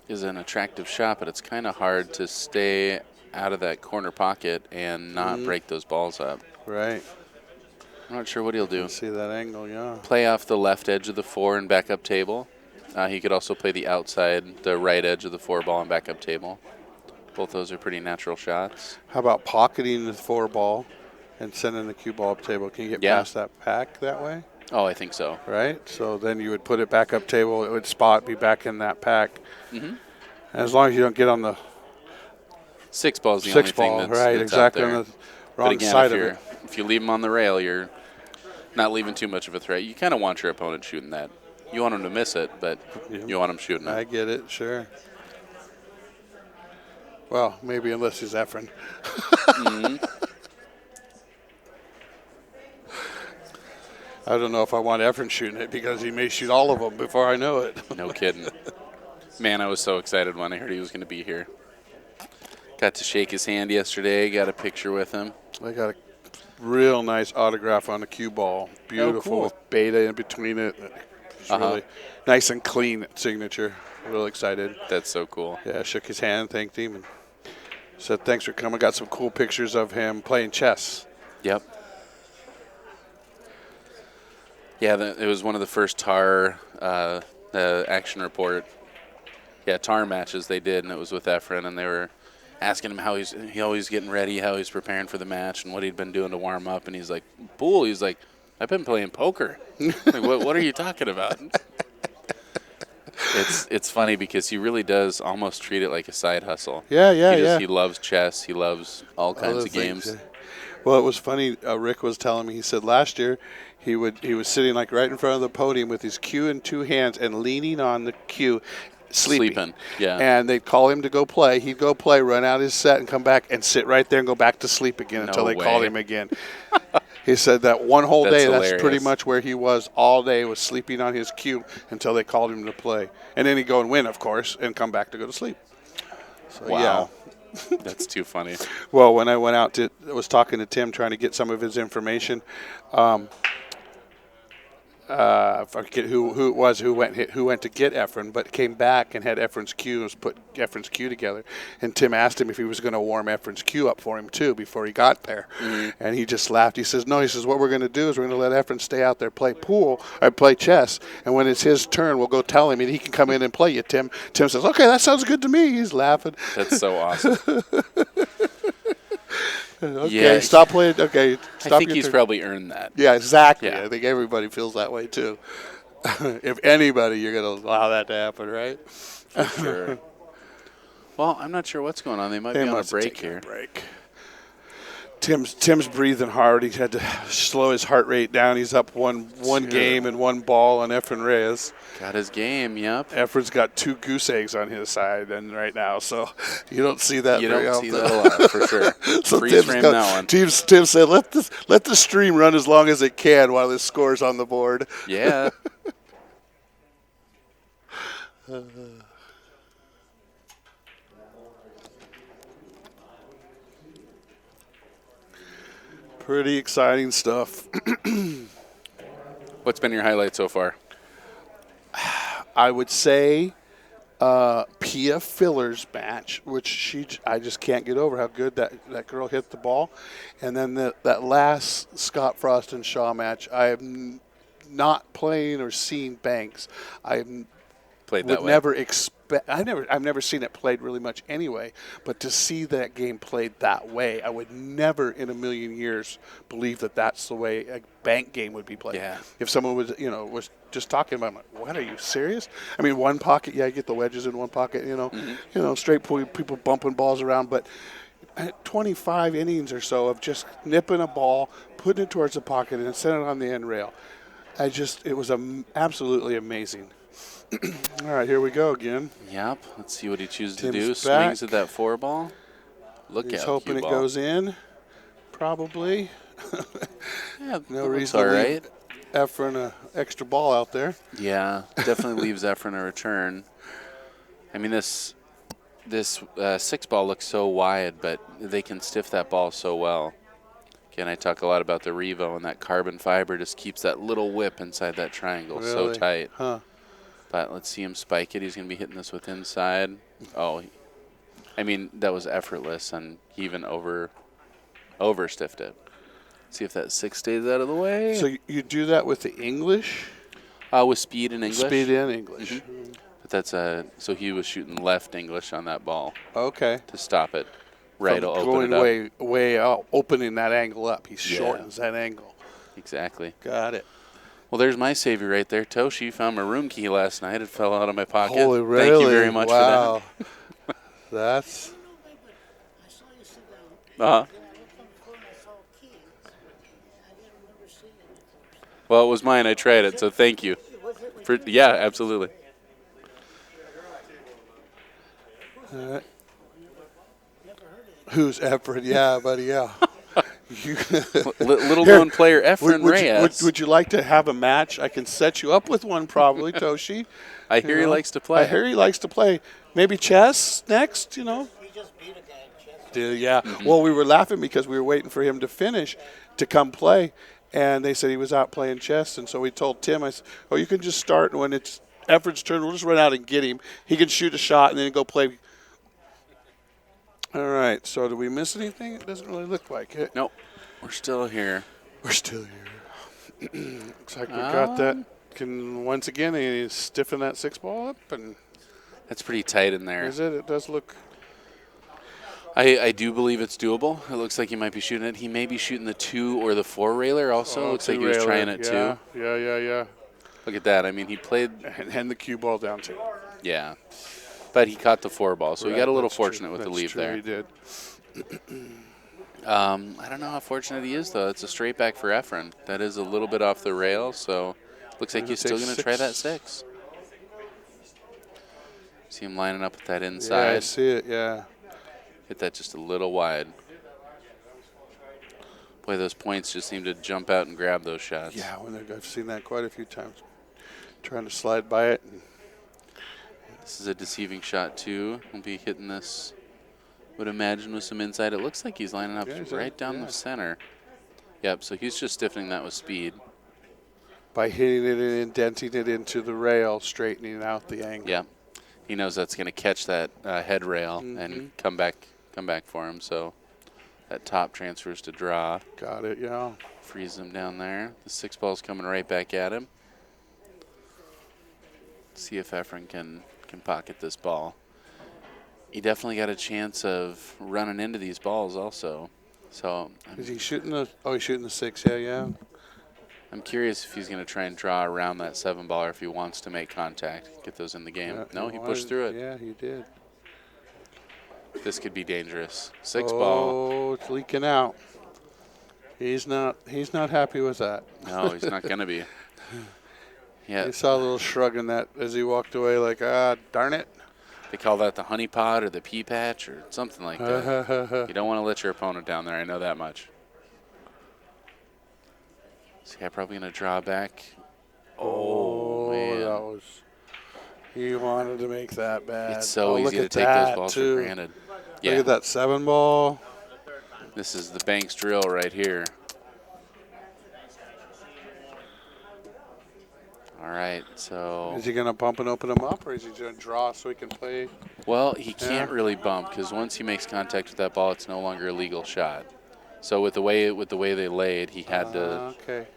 S2: is an attractive shot, but it's kind of hard to stay out of that corner pocket and not break those balls up.
S1: Right.
S2: I'm not sure what he'll do.
S1: See that angle, yeah.
S2: Play off the left edge of the 4 and back up table. He could also play the right edge of the 4 ball and back up table. Both those are pretty natural shots.
S1: How about pocketing the 4 ball and sending the cue ball up table? Can you get past that pack that way?
S2: Oh, I think so.
S1: Right? So then you would put it back up table. It would be back in that pack.
S2: Mm-hmm.
S1: As long as you don't get on the
S2: 6 ball's the
S1: 6
S2: only
S1: ball,
S2: thing that's,
S1: right?
S2: that's
S1: Exactly
S2: out there.
S1: on the
S2: But
S1: wrong
S2: again,
S1: side of it.
S2: if you leave him on the rail, you're not leaving too much of a threat. You kind of want your opponent shooting that. You want him to miss it, but you want him shooting
S1: I
S2: it.
S1: get it, sure. Well, maybe unless he's Efren. I don't know if I want Efren shooting it because he may shoot all of them before I know it.
S2: No kidding. Man, I was so excited when I heard he was going to be here. Got to shake his hand yesterday, got a picture with him.
S1: I got a real nice autograph on the cue ball. Beautiful
S2: cool.
S1: with beta in between it. It's really nice and clean signature. Real excited.
S2: That's so cool.
S1: Yeah, shook his hand, thanked him, and said thanks for coming. Got some cool pictures of him playing chess.
S2: Yep. Yeah, it was one of the first TAR action report. Yeah, TAR matches they did, and it was with Efren, and they were asking him how he's getting ready, how he's preparing for the match, and what he'd been doing to warm up. And he's like, "Pool." He's like, "I've been playing poker." Like, what are you talking about? It's funny because he really does almost treat it like a side hustle.
S1: Yeah.
S2: He loves chess. He loves all kinds
S1: Other
S2: of
S1: things,
S2: games.
S1: yeah. Well, it was funny. Rick was telling me. He said last year he was sitting like right in front of the podium with his cue in two hands and leaning on the cue, sleeping.
S2: Yeah.
S1: And they'd call him to go play. He'd go play, run out his set, and come back and sit right there and go back to sleep again until they called
S2: way.
S1: him again. He said that one whole
S2: That's
S1: day, that's
S2: hilarious.
S1: pretty much where he was all day, was sleeping on his cue until they called him to play. And then he'd go and win, of course, and come back to go to sleep. So,
S2: Wow. That's too funny.
S1: Well, when I went out I was talking to Tim trying to get some of his information. I forget who it was who went to get Efren, but came back and had Efren's cue and put Efren's cue together. And Tim asked him if he was going to warm Efren's cue up for him too before he got there. And he just laughed. He says, "No." He says, "What we're going to do is we're going to let Efren stay out there play play chess, and when it's his turn, we'll go tell him and he can come in and play you." Tim says, "Okay, that sounds good to me." He's laughing.
S2: That's so awesome.
S1: Okay,
S2: Yeah.
S1: stop playing. Okay, stop.
S2: I think
S1: your
S2: he's
S1: turn.
S2: probably earned that.
S1: Yeah, exactly.
S2: Yeah.
S1: I think everybody feels that way too. If anybody, you're going to allow that to happen, right?
S2: Sure. Well, I'm not sure what's going on. They might be on a
S1: must
S2: break
S1: take a
S2: here.
S1: break. Tim's breathing hard. He had to slow his heart rate down. He's up one
S2: Sure.
S1: game and one ball on Efren Reyes.
S2: Got his game, yep.
S1: Efren's got 2 goose eggs on his side and right now, so you don't see that
S2: You
S1: very
S2: don't
S1: often.
S2: see that a lot, for sure.
S1: So
S2: Freeze frame that one.
S1: Tim said, let the stream run as long as it can while this score's on the board.
S2: Yeah.
S1: Pretty exciting stuff.
S2: What's been your highlight so far?
S1: I would say Pia Filler's match, which I just can't get over how good that girl hit the ball. And then that last Scott Frost and Shaw match, I have not playing or seen Banks.
S2: Played that
S1: would
S2: way.
S1: never expect. I've never seen it played really much anyway. But to see that game played that way, I would never in a million years believe that that's the way a bank game would be played.
S2: Yeah.
S1: If someone was just talking about, it, I'm like, what, are you serious? I mean, one pocket, yeah, you get the wedges in one pocket, straight people bumping balls around, but 25 innings or so of just nipping a ball, putting it towards the pocket, and sending it on the end rail. It was absolutely amazing. All right, here we go again.
S2: Yep. Let's see what he chooses to
S1: Tim's
S2: do.
S1: back.
S2: Swings at that 4 ball. Look
S1: He's
S2: out,
S1: hoping
S2: cue
S1: it
S2: ball.
S1: goes in, probably.
S2: Yeah,
S1: No
S2: that
S1: reason
S2: looks
S1: to
S2: all
S1: leave
S2: right.
S1: Efren an extra ball out there.
S2: Yeah, definitely leaves Efren a return. I mean, this 6 ball looks so wide, but they can stiff that ball so well. Again, I talk a lot about the Revo, and that carbon fiber just keeps that little whip inside that triangle so
S1: Really?
S2: tight.
S1: Huh.
S2: But let's see him spike it. He's going to be hitting this with inside. Oh, I mean, that was effortless, and he even over-stiffed it. See if that 6 stays out of the way.
S1: So you do that with the English?
S2: With speed and English.
S1: Speed in English.
S2: But that's so he was shooting left English on that ball
S1: Okay.
S2: to stop it. Right,
S1: From
S2: will open
S1: going
S2: it up.
S1: way out, opening that angle up. He
S2: Yeah.
S1: shortens that angle.
S2: Exactly.
S1: Got it.
S2: Well, there's my savior right there. Toshi found my room key last night. It fell out of my pocket.
S1: Holy, really?
S2: Thank you very much
S1: wow.
S2: for that.
S1: That's
S4: I saw you sit down.
S2: Uh-huh.
S4: And I looked on the floor and I saw a key. I didn't remember seeing it before.
S2: Well, it was mine. I tried it, so thank you.
S4: Was it
S2: For yeah, absolutely.
S1: who's Efren? Yeah, buddy. Yeah. You-
S2: Little
S1: Here,
S2: known player Efren Reyes.
S1: would you like to have a match? I can set you up with one, probably, Toshi.
S2: I hear he
S1: know?
S2: likes to play.
S1: I hear he likes to play. Maybe chess next,
S4: He just beat a guy in chess.
S1: Yeah. Well, we were laughing because we were waiting for him to finish to come play, and they said he was out playing chess, and so we told Tim, I said, "Oh, you can just start, and when it's Efren's turn, we'll just run out and get him. He can shoot a shot and then go play." All right. So did we miss anything? It doesn't really look like it.
S2: Nope. We're still here.
S1: We're still here. Looks like we got that. Can once again he stiffen that 6 ball up, and
S2: That's pretty tight in there.
S1: is it? It does look.
S2: I do believe it's doable. It looks like he might be shooting it. He may be shooting the 2 or the 4 railer also. Looks like he was trying it too.
S1: Yeah.
S2: Look at that. I mean, he played,
S1: And the cue ball down too.
S2: yeah. But he caught the 4 ball, so he got a little fortunate with the
S1: That's
S2: leave
S1: true,
S2: there.
S1: He did.
S2: I don't know how fortunate he is, though. It's a straight back for Efren. That is a little bit off the rail, so looks like he's still going to try that 6. See him lining up with that
S1: Yeah, I
S2: inside.
S1: see it. Yeah.
S2: Hit that just a little wide. Boy, those points just seem to jump out and grab those shots.
S1: Yeah, I've seen that quite a few times. Trying to slide by it.
S2: This is a deceiving shot, too. He'll be hitting this, would imagine, with some inside. It looks like he's lining up right down the center. Yep, so he's just stiffening that with speed.
S1: By hitting it and indenting it into the rail, straightening out the angle.
S2: Yep. He knows that's going to catch that head rail and come back for him. So that top transfers to draw.
S1: Got it, yeah.
S2: Frees him down there. The 6 ball's coming right back at him. See if Efren can pocket this ball. He definitely got a chance of running into these balls also. So
S1: Is he shooting the? Oh, he's shooting the 6. Yeah.
S2: I'm curious if he's going to try and draw around that 7 ball or if he wants to make contact, get those in the game.
S1: Yeah,
S2: No, he pushed through it.
S1: Yeah, he did.
S2: This could be dangerous. 6 ball.
S1: Oh, it's leaking out. He's not happy with that.
S2: No, he's not going to be. Yeah.
S1: You saw a little shrug in that as he walked away, like, darn it.
S2: They call that the honey pot or the pea patch or something like that. You don't want to let your opponent down there. I know that much. So yeah, probably going to draw back. Oh, man.
S1: That was. He wanted to make that bad.
S2: It's so easy to take those balls for granted. Yeah.
S1: Look at that 7 ball.
S2: This is the Banks drill right here. All right, so.
S1: Is he going to bump and open him up, or is he going to draw so he can play?
S2: Well, he can't really bump because once he makes contact with that ball, it's no longer a legal shot. So with the way they laid, he had to.
S1: Okay.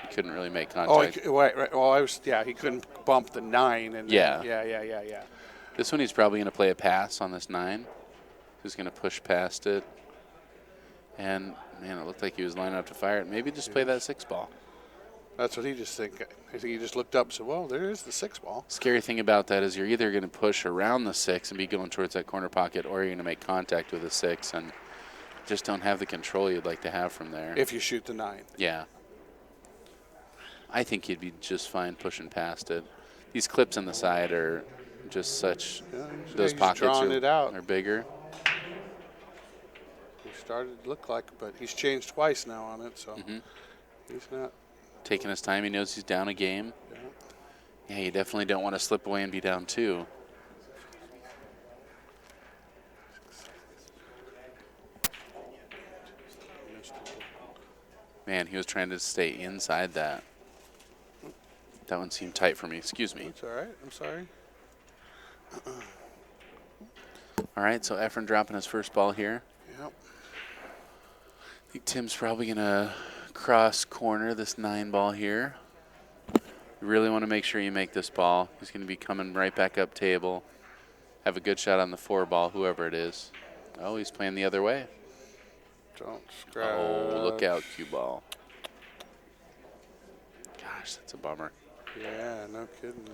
S2: He couldn't really make contact.
S1: Oh, right. Well, he couldn't bump the 9. And
S2: Yeah.
S1: Yeah.
S2: This one he's probably going to play a pass on this 9. He's going to push past it. And, man, it looked like he was lining up to fire it. Maybe just play that 6 ball.
S1: That's what he just think. I think he just looked up and said, well, there is the 6 ball.
S2: Scary thing about that is you're either going to push around the 6 and be going towards that corner pocket, or you're going to make contact with the 6 and just don't have the control you'd like to have from there.
S1: If you shoot the 9.
S2: Yeah. I think he'd be just fine pushing past it. These clips on the side are just such, those pockets are bigger.
S1: He started to look like, but he's changed twice now on it, so he's not.
S2: Taking his time, he knows he's down a game. Yeah, you definitely don't want to slip away and be down 2. Man, he was trying to stay inside that. That one seemed tight for me. Excuse me.
S1: It's all right. I'm sorry.
S2: All right, so Efren dropping his first ball here.
S1: Yep.
S2: I think Tim's probably going to cross corner this 9 ball here. You really want to make sure you make this ball. He's going to be coming right back up table. Have a good shot on the 4 ball, whoever it is. Oh, he's playing the other way.
S1: Don't scratch.
S2: Oh, look out, cue ball. Gosh, that's a bummer.
S1: Yeah, no kidding.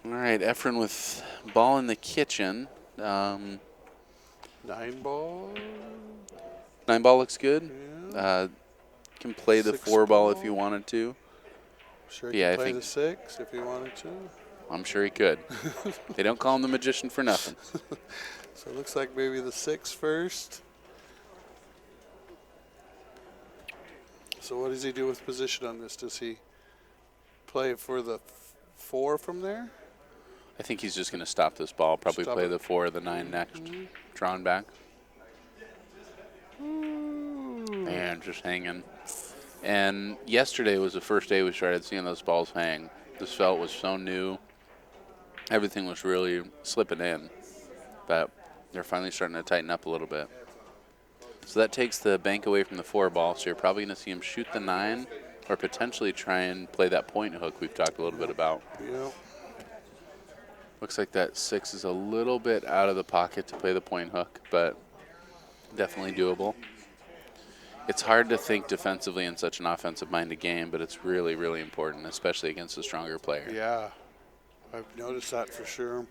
S2: All right, Efren with ball in the kitchen.
S1: 9 ball.
S2: 9 ball looks good.
S1: Yeah.
S2: Can play the
S1: 6
S2: 4 ball if
S1: ball.
S2: you wanted to.
S1: Sure, he
S2: Yeah, I
S1: can play
S2: think-
S1: the 6 if he wanted to.
S2: I'm sure he could. They don't call him the magician for nothing.
S1: So it looks like maybe the 6 first. So what does he do with position on this? Does he play for the 4 from there?
S2: I think he's just going to stop this ball. Probably
S1: Stop
S2: play
S1: it.
S2: the 4 or the 9 next. Drawn back. And just hanging. And yesterday was the first day we started seeing those balls hang. This felt was so new. Everything was really slipping in. But they're finally starting to tighten up a little bit. So that takes the bank away from the 4 ball. So you're probably going to see him shoot the 9 or potentially try and play that point hook we've talked a little bit about.
S1: Yep.
S2: Looks like that 6 is a little bit out of the pocket to play the point hook, but definitely doable. It's hard to think defensively in such an offensive-minded game, but it's really, really important, especially against a stronger player.
S1: Yeah, I've noticed that for sure.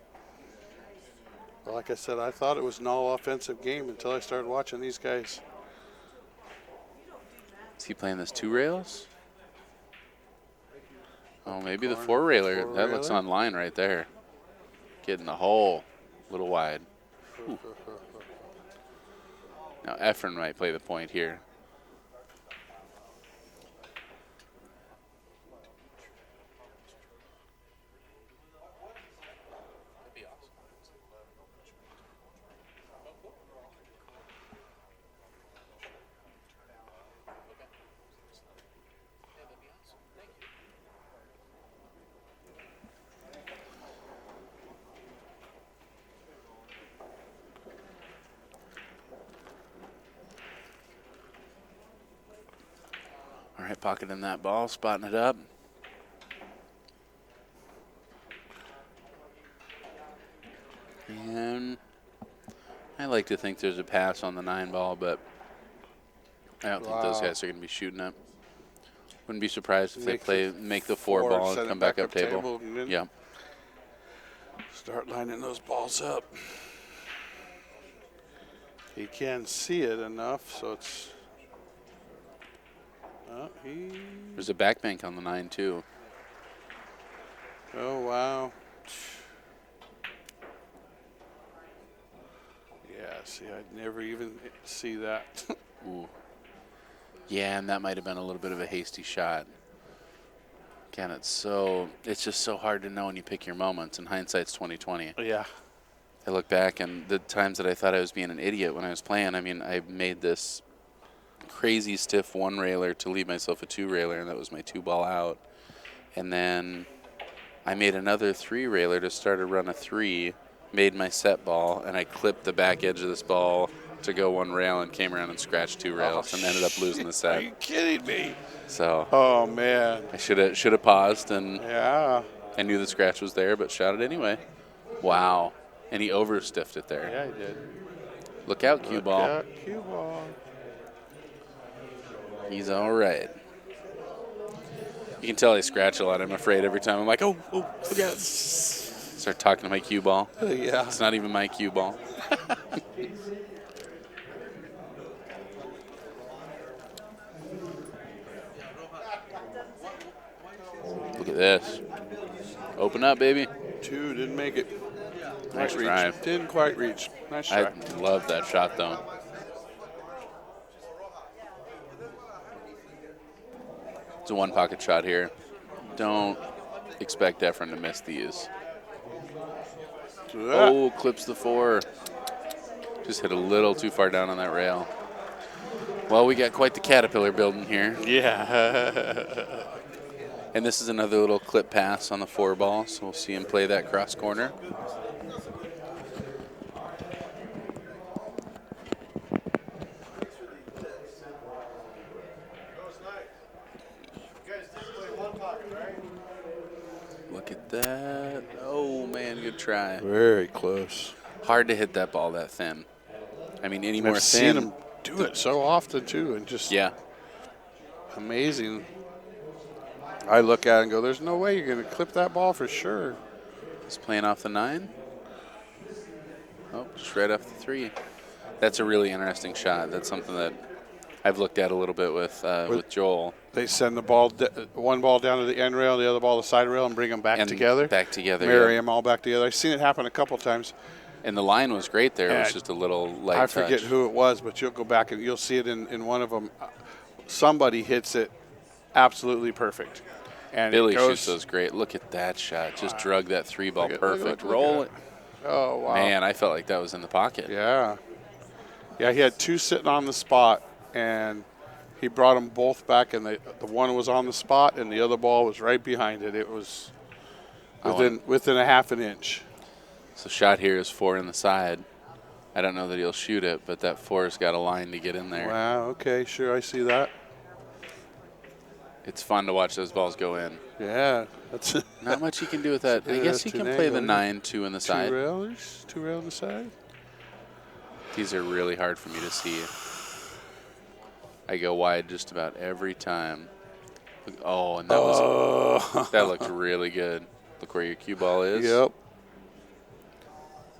S1: But like I said, I thought it was an all-offensive game until I started watching these guys.
S2: Is he playing this 2 rails? Oh, maybe the
S1: Corner,
S2: 4 railer. That
S1: four-railer.
S2: looks on line right there. Getting the hole a little wide. Ooh. Now Efren might play the point here. All right, pocketing that ball, spotting it up. And I like to think there's a pass on the 9 ball, but I don't think those guys are going to be shooting it. Wouldn't be surprised if they make the 4 ball and come back up table. Yeah.
S1: Start lining those balls up. He can see it enough, so it's.
S2: There's a back bank on the 9 too.
S1: Oh wow. Yeah, see, I'd never even see that.
S2: Ooh. Yeah, and that might have been a little bit of a hasty shot. Again, it's just so hard to know when you pick your moments. In hindsight's 20/20.
S1: Yeah.
S2: I look back, and the times that I thought I was being an idiot when I was playing, I mean, I made this crazy stiff 1 railer to leave myself a 2 railer, and that was my 2 ball out. And then I made another 3 railer to start a run of 3, made my set ball, and I clipped the back edge of this ball to go 1 rail and came around and scratched 2 rails and ended up losing the set.
S1: Are you kidding me?
S2: So
S1: Oh man.
S2: I should have paused, and
S1: Yeah.
S2: I knew the scratch was there, but shot it anyway. Wow. And he over-stiffed it there.
S1: Yeah, he did.
S2: Look out, cue ball.
S1: Yeah, cue ball.
S2: He's all right. You can tell I scratch a lot, I'm afraid, every time. I'm like, oh, look out. Start talking to my cue ball.
S1: Yeah.
S2: It's not even my cue ball. Look at this. Open up, baby.
S1: 2 didn't make it.
S2: Nice
S1: Quite
S2: try.
S1: reach. Didn't quite reach. Nice
S2: I
S1: try.
S2: love that shot, though. It's a 1 pocket shot here. Don't expect Efren to miss these. Oh, clips the 4. Just hit a little too far down on that rail. Well, we got quite the caterpillar building here.
S1: Yeah.
S2: And this is another little clip pass on the 4 ball, so we'll see him play that cross corner. Look at that. Oh, man, good try.
S1: Very close.
S2: Hard to hit that ball that thin. I mean, any more
S1: I've
S2: thin.
S1: seen him do it so often too, and just amazing. I look at it and go, "There's no way you're going to clip that ball for sure."
S2: He's playing off the 9. Oh, just right off the 3. That's a really interesting shot. That's something that I've looked at a little bit with Joel.
S1: They send the ball, 1 ball down to the end rail, the other ball to the side rail, and bring them back together. Marry them all back together. I've seen it happen a couple times.
S2: And the line was great there. It was just a little light touch.
S1: I forget who it was, but you'll go back and you'll see it in one of them. Somebody hits it absolutely perfect. And
S2: Billy shoots those great. Look at that shot. Just drug that 3 ball perfect. Roll it.
S1: Oh, wow.
S2: Man, I felt like that was in the pocket.
S1: Yeah. Yeah, he had 2 sitting on the spot, and he brought them both back, and the one was on the spot, and the other ball was right behind it. It was within a half an inch.
S2: So shot here is 4 in the side. I don't know that he'll shoot it, but that 4's got a line to get in there.
S1: Wow, okay, sure, I see that.
S2: It's fun to watch those balls go in.
S1: Yeah. That's
S2: not much he can do with that. I guess he can play the 9, 2 in the side.
S1: 2 railers, 2 rail on the side.
S2: These are really hard for me to see. I go wide just about every time. Oh, and that was that looked really good. Look where your cue ball is.
S1: Yep.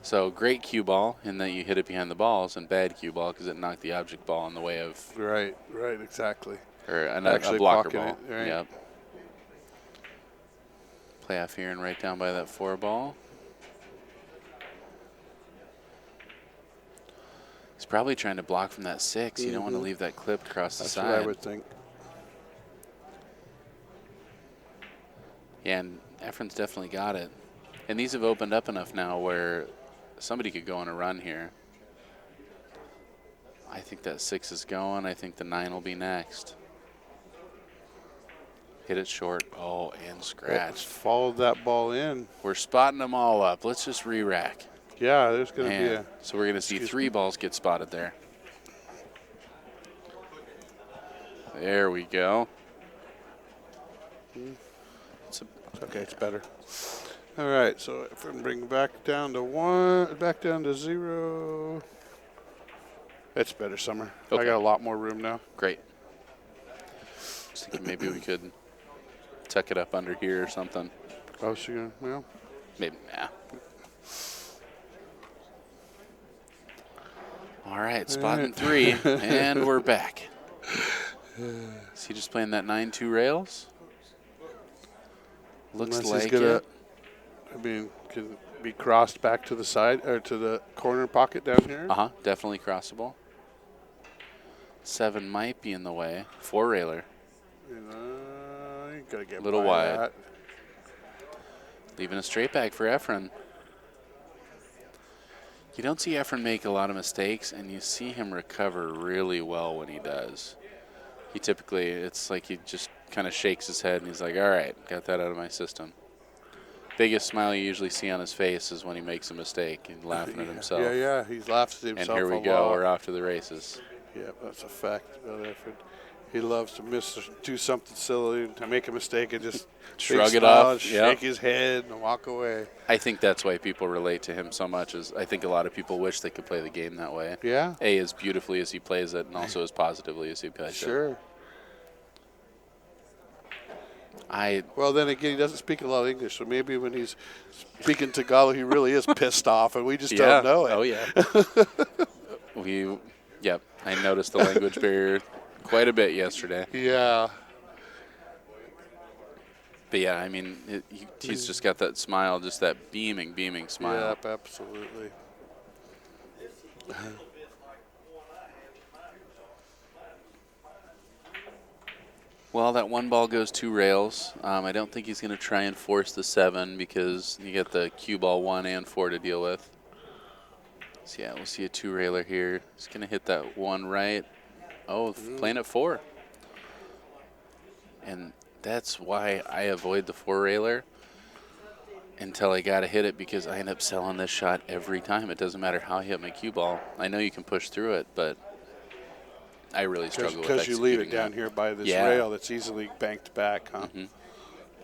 S2: So great cue ball in that you hit it behind the balls, and bad cue ball because it knocked the object ball in the way of
S1: Right, exactly.
S2: or a
S1: Actually
S2: blocker
S1: blocking
S2: ball.
S1: it, right.
S2: Yep. Play off here and right down by that 4 ball. He's probably trying to block from that 6. You don't want to leave that clip across the side.
S1: That's what I would think.
S2: Yeah, and Efren's definitely got it. And these have opened up enough now where somebody could go on a run here. I think that 6 is going. I think the 9 will be next. Hit it short. Oh, and scratched.
S1: Followed that ball in.
S2: We're spotting them all up. Let's just re-rack.
S1: Yeah, there's going to be a...
S2: So we're going to see 3 balls get spotted there. There we go.
S1: It's okay, it's better. All right, so if we bring back down to 1, back down to 0. It's better, Summer.
S2: Okay.
S1: I got a lot more room now.
S2: Great. Just thinking maybe we could tuck it up under here or something.
S1: Oh, so you're gonna, well,
S2: Maybe, yeah. All right, spotting 3, and we're back. Is he just playing that 9-2 rails? Looks
S1: unless
S2: like
S1: he's gonna,
S2: it.
S1: I mean, can be crossed back to the side or to the corner pocket down here.
S2: Definitely crossable. 7 might be in the way. 4 railer.
S1: You gotta get
S2: Little
S1: by
S2: wide.
S1: that.
S2: Leaving a straight back for Efren. You don't see Efren make a lot of mistakes, and you see him recover really well when he does. He typically, it's like he just kind of shakes his head, and he's like, all right, got that out of my system. Biggest smile you usually see on his face is when he makes a mistake and laughing at himself.
S1: Yeah, he laughs at
S2: And
S1: himself.
S2: here we
S1: a
S2: go,
S1: lot.
S2: we're off to the races.
S1: Yeah, that's a fact about Efren. He loves to do something silly, to make a mistake and just
S2: Shrug
S1: big
S2: it
S1: smile
S2: off,
S1: and
S2: yep.
S1: shake his head and walk away.
S2: I think that's why people relate to him so much. Is I think a lot of people wish they could play the game that way.
S1: Yeah.
S2: As beautifully as he plays it, and also as positively as he plays it.
S1: Sure.
S2: Well,
S1: then again, he doesn't speak a lot of English, so maybe when he's speaking Tagalog, he really is pissed off, and we just don't know it.
S2: Oh, yeah. Yep. I noticed the language barrier quite a bit yesterday.
S1: Yeah.
S2: But, yeah, I mean, he's just got that smile, just that beaming smile.
S1: Yep, absolutely.
S2: Well, that 1 ball goes 2 rails. I don't think he's going to try and force the 7 because you get the cue ball 1 and 4 to deal with. So, yeah, we'll see a 2 railer here. He's going to hit that 1 right. Oh, playing at 4. And that's why I avoid the 4 railer until I got to hit it, because I end up selling this shot every time. It doesn't matter how I hit my cue ball. I know you can push through it, but I really struggle with
S1: Because you leave it
S2: executing
S1: down
S2: that.
S1: here by this
S2: Yeah.
S1: rail that's easily banked back, huh?
S2: Mhm.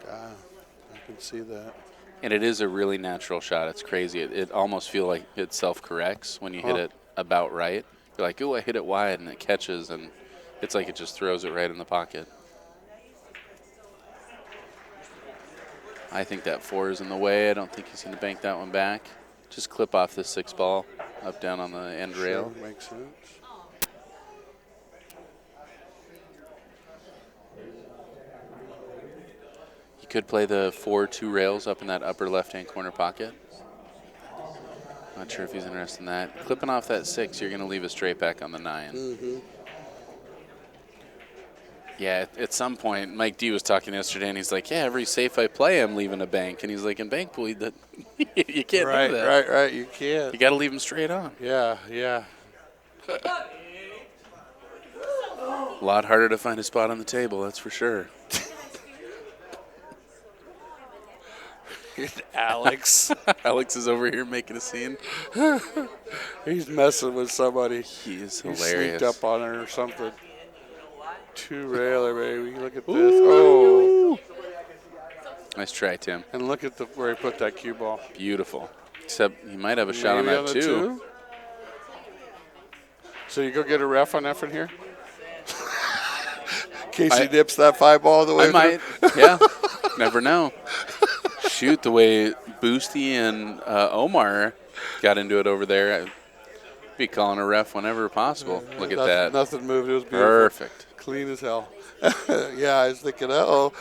S1: I can see that.
S2: And it is a really natural shot. It's crazy. It almost feels like it self-corrects when you hit it about right. You're like, oh, I hit it wide, and it catches, and it's like it just throws it right in the pocket. I think that 4 is in the way. I don't think he's going to bank that one back. Just clip off this 6 ball up down on the end rail.
S1: Sure, makes sense.
S2: You could play the 4 2 rails up in that upper left-hand corner pocket. Not sure if he's interested in that. Clipping off that 6, you're going to leave a straight back on the 9.
S1: Mm-hmm.
S2: Yeah, at some point, Mike D was talking yesterday, and he's like, yeah, every safe I play, I'm leaving a bank. And he's like, in bank pool, you can't do that.
S1: Right, you can't.
S2: You got to leave them straight on.
S1: Yeah.
S2: A lot harder to find a spot on the table, that's for sure.
S1: Alex.
S2: Alex is over here making a scene.
S1: He's messing with somebody.
S2: He is
S1: He
S2: hilarious.
S1: sneaked up on her or something. 2 railer, baby. Look at this. Oh.
S2: Nice try, Tim.
S1: And look at where he put that cue ball.
S2: Beautiful. Except he might have a shot on
S1: Maybe
S2: that,
S1: the
S2: too.
S1: So you go get a ref on Efren here? case he nips that 5 ball the way
S2: I might. Yeah. Never know. Shoot, the way Boosty and Omar got into it over there, I'd be calling a ref whenever possible. Look at that.
S1: Nothing moved. It was beautiful.
S2: Perfect.
S1: Clean as hell. Yeah, I was thinking, uh-oh.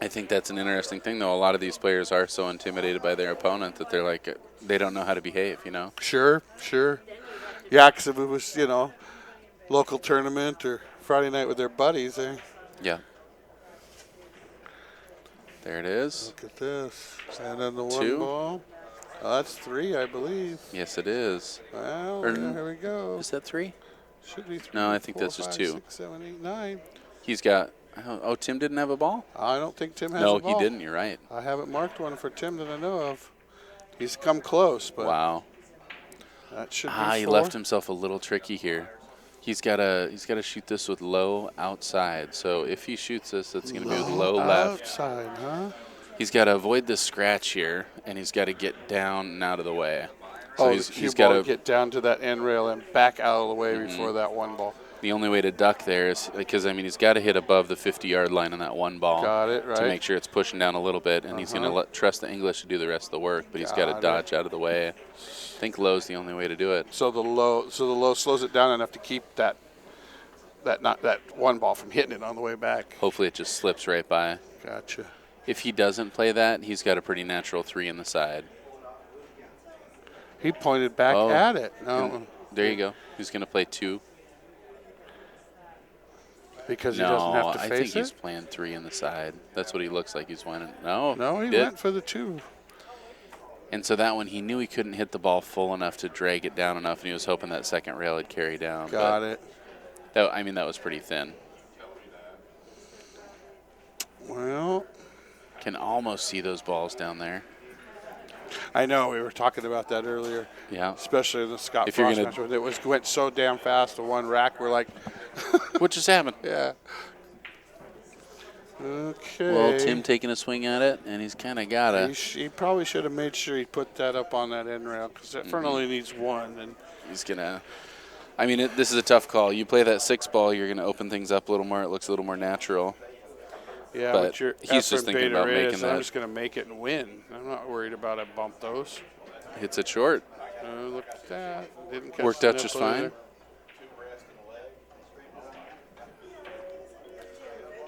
S2: I think that's an interesting thing, though. A lot of these players are so intimidated by their opponent that they're like, they don't know how to behave, you know?
S1: Sure. Yeah, because if it was, local tournament or Friday night with their buddies,
S2: Yeah. There it is.
S1: Look at this. And then the
S2: 2.
S1: 1 ball. Oh, that's 3, I believe.
S2: Yes, it is.
S1: Well, here we go.
S2: Is that 3?
S1: Should be 3.
S2: No, I think
S1: 4,
S2: that's just
S1: 5,
S2: 2.
S1: 6, 7, 8, 9.
S2: He's got. Oh, Tim didn't have a ball?
S1: I don't think Tim has
S2: No,
S1: a ball.
S2: he didn't. You're right.
S1: I haven't marked one for Tim that I know of. He's come close, but
S2: Wow.
S1: that should be 4.
S2: He left himself a little tricky here. He's gotta shoot this with low outside. So if he shoots this, it's gonna be with low left.
S1: Outside, huh?
S2: He's got to avoid the scratch here, and he's got to get down and out of the way. So
S1: he's got to get down to that end rail and back out of the way before that 1 ball.
S2: The only way to duck there is because, I mean, he's got to hit above the 50-yard line on that 1 ball.
S1: Got it, right.
S2: To make sure it's pushing down a little bit, and he's going to trust the English to do the rest of the work, but he's got to dodge out of the way. I think low's the only way to do it.
S1: So the low slows it down enough to keep that 1 ball from hitting it on the way back.
S2: Hopefully it just slips right by.
S1: Gotcha.
S2: If he doesn't play that, he's got a pretty natural 3 in the side.
S1: He pointed back at it. No.
S2: There you go. He's going to play 2.
S1: Because he doesn't have to face it?
S2: I think he's playing 3 in the side. That's what he looks like he's winning. No,
S1: he went for the 2.
S2: And so that one, he knew he couldn't hit the ball full enough to drag it down enough, and he was hoping that second rail would carry down.
S1: Got it.
S2: That was pretty thin.
S1: Well,
S2: can almost see those balls down there.
S1: I know. We were talking about that earlier.
S2: Yeah.
S1: Especially in the Scott Frost match. It went so damn fast to 1 rack. We're like,
S2: what just happened?
S1: Yeah. Okay.
S2: Well, Tim taking a swing at it, and he's kind of got to.
S1: He probably should have made sure he put that up on that end rail because that front only needs 1. And
S2: he's going to. I mean, this is a tough call. You play that 6 ball, you're going to open things up a little more. It looks a little more natural.
S1: Yeah,
S2: but he's
S1: Efren
S2: just thinking about making that.
S1: I'm just going to make it and win. I'm not worried about I bump those.
S2: Hits it short.
S1: Look at that. Didn't catch
S2: Worked out just fine.
S1: There.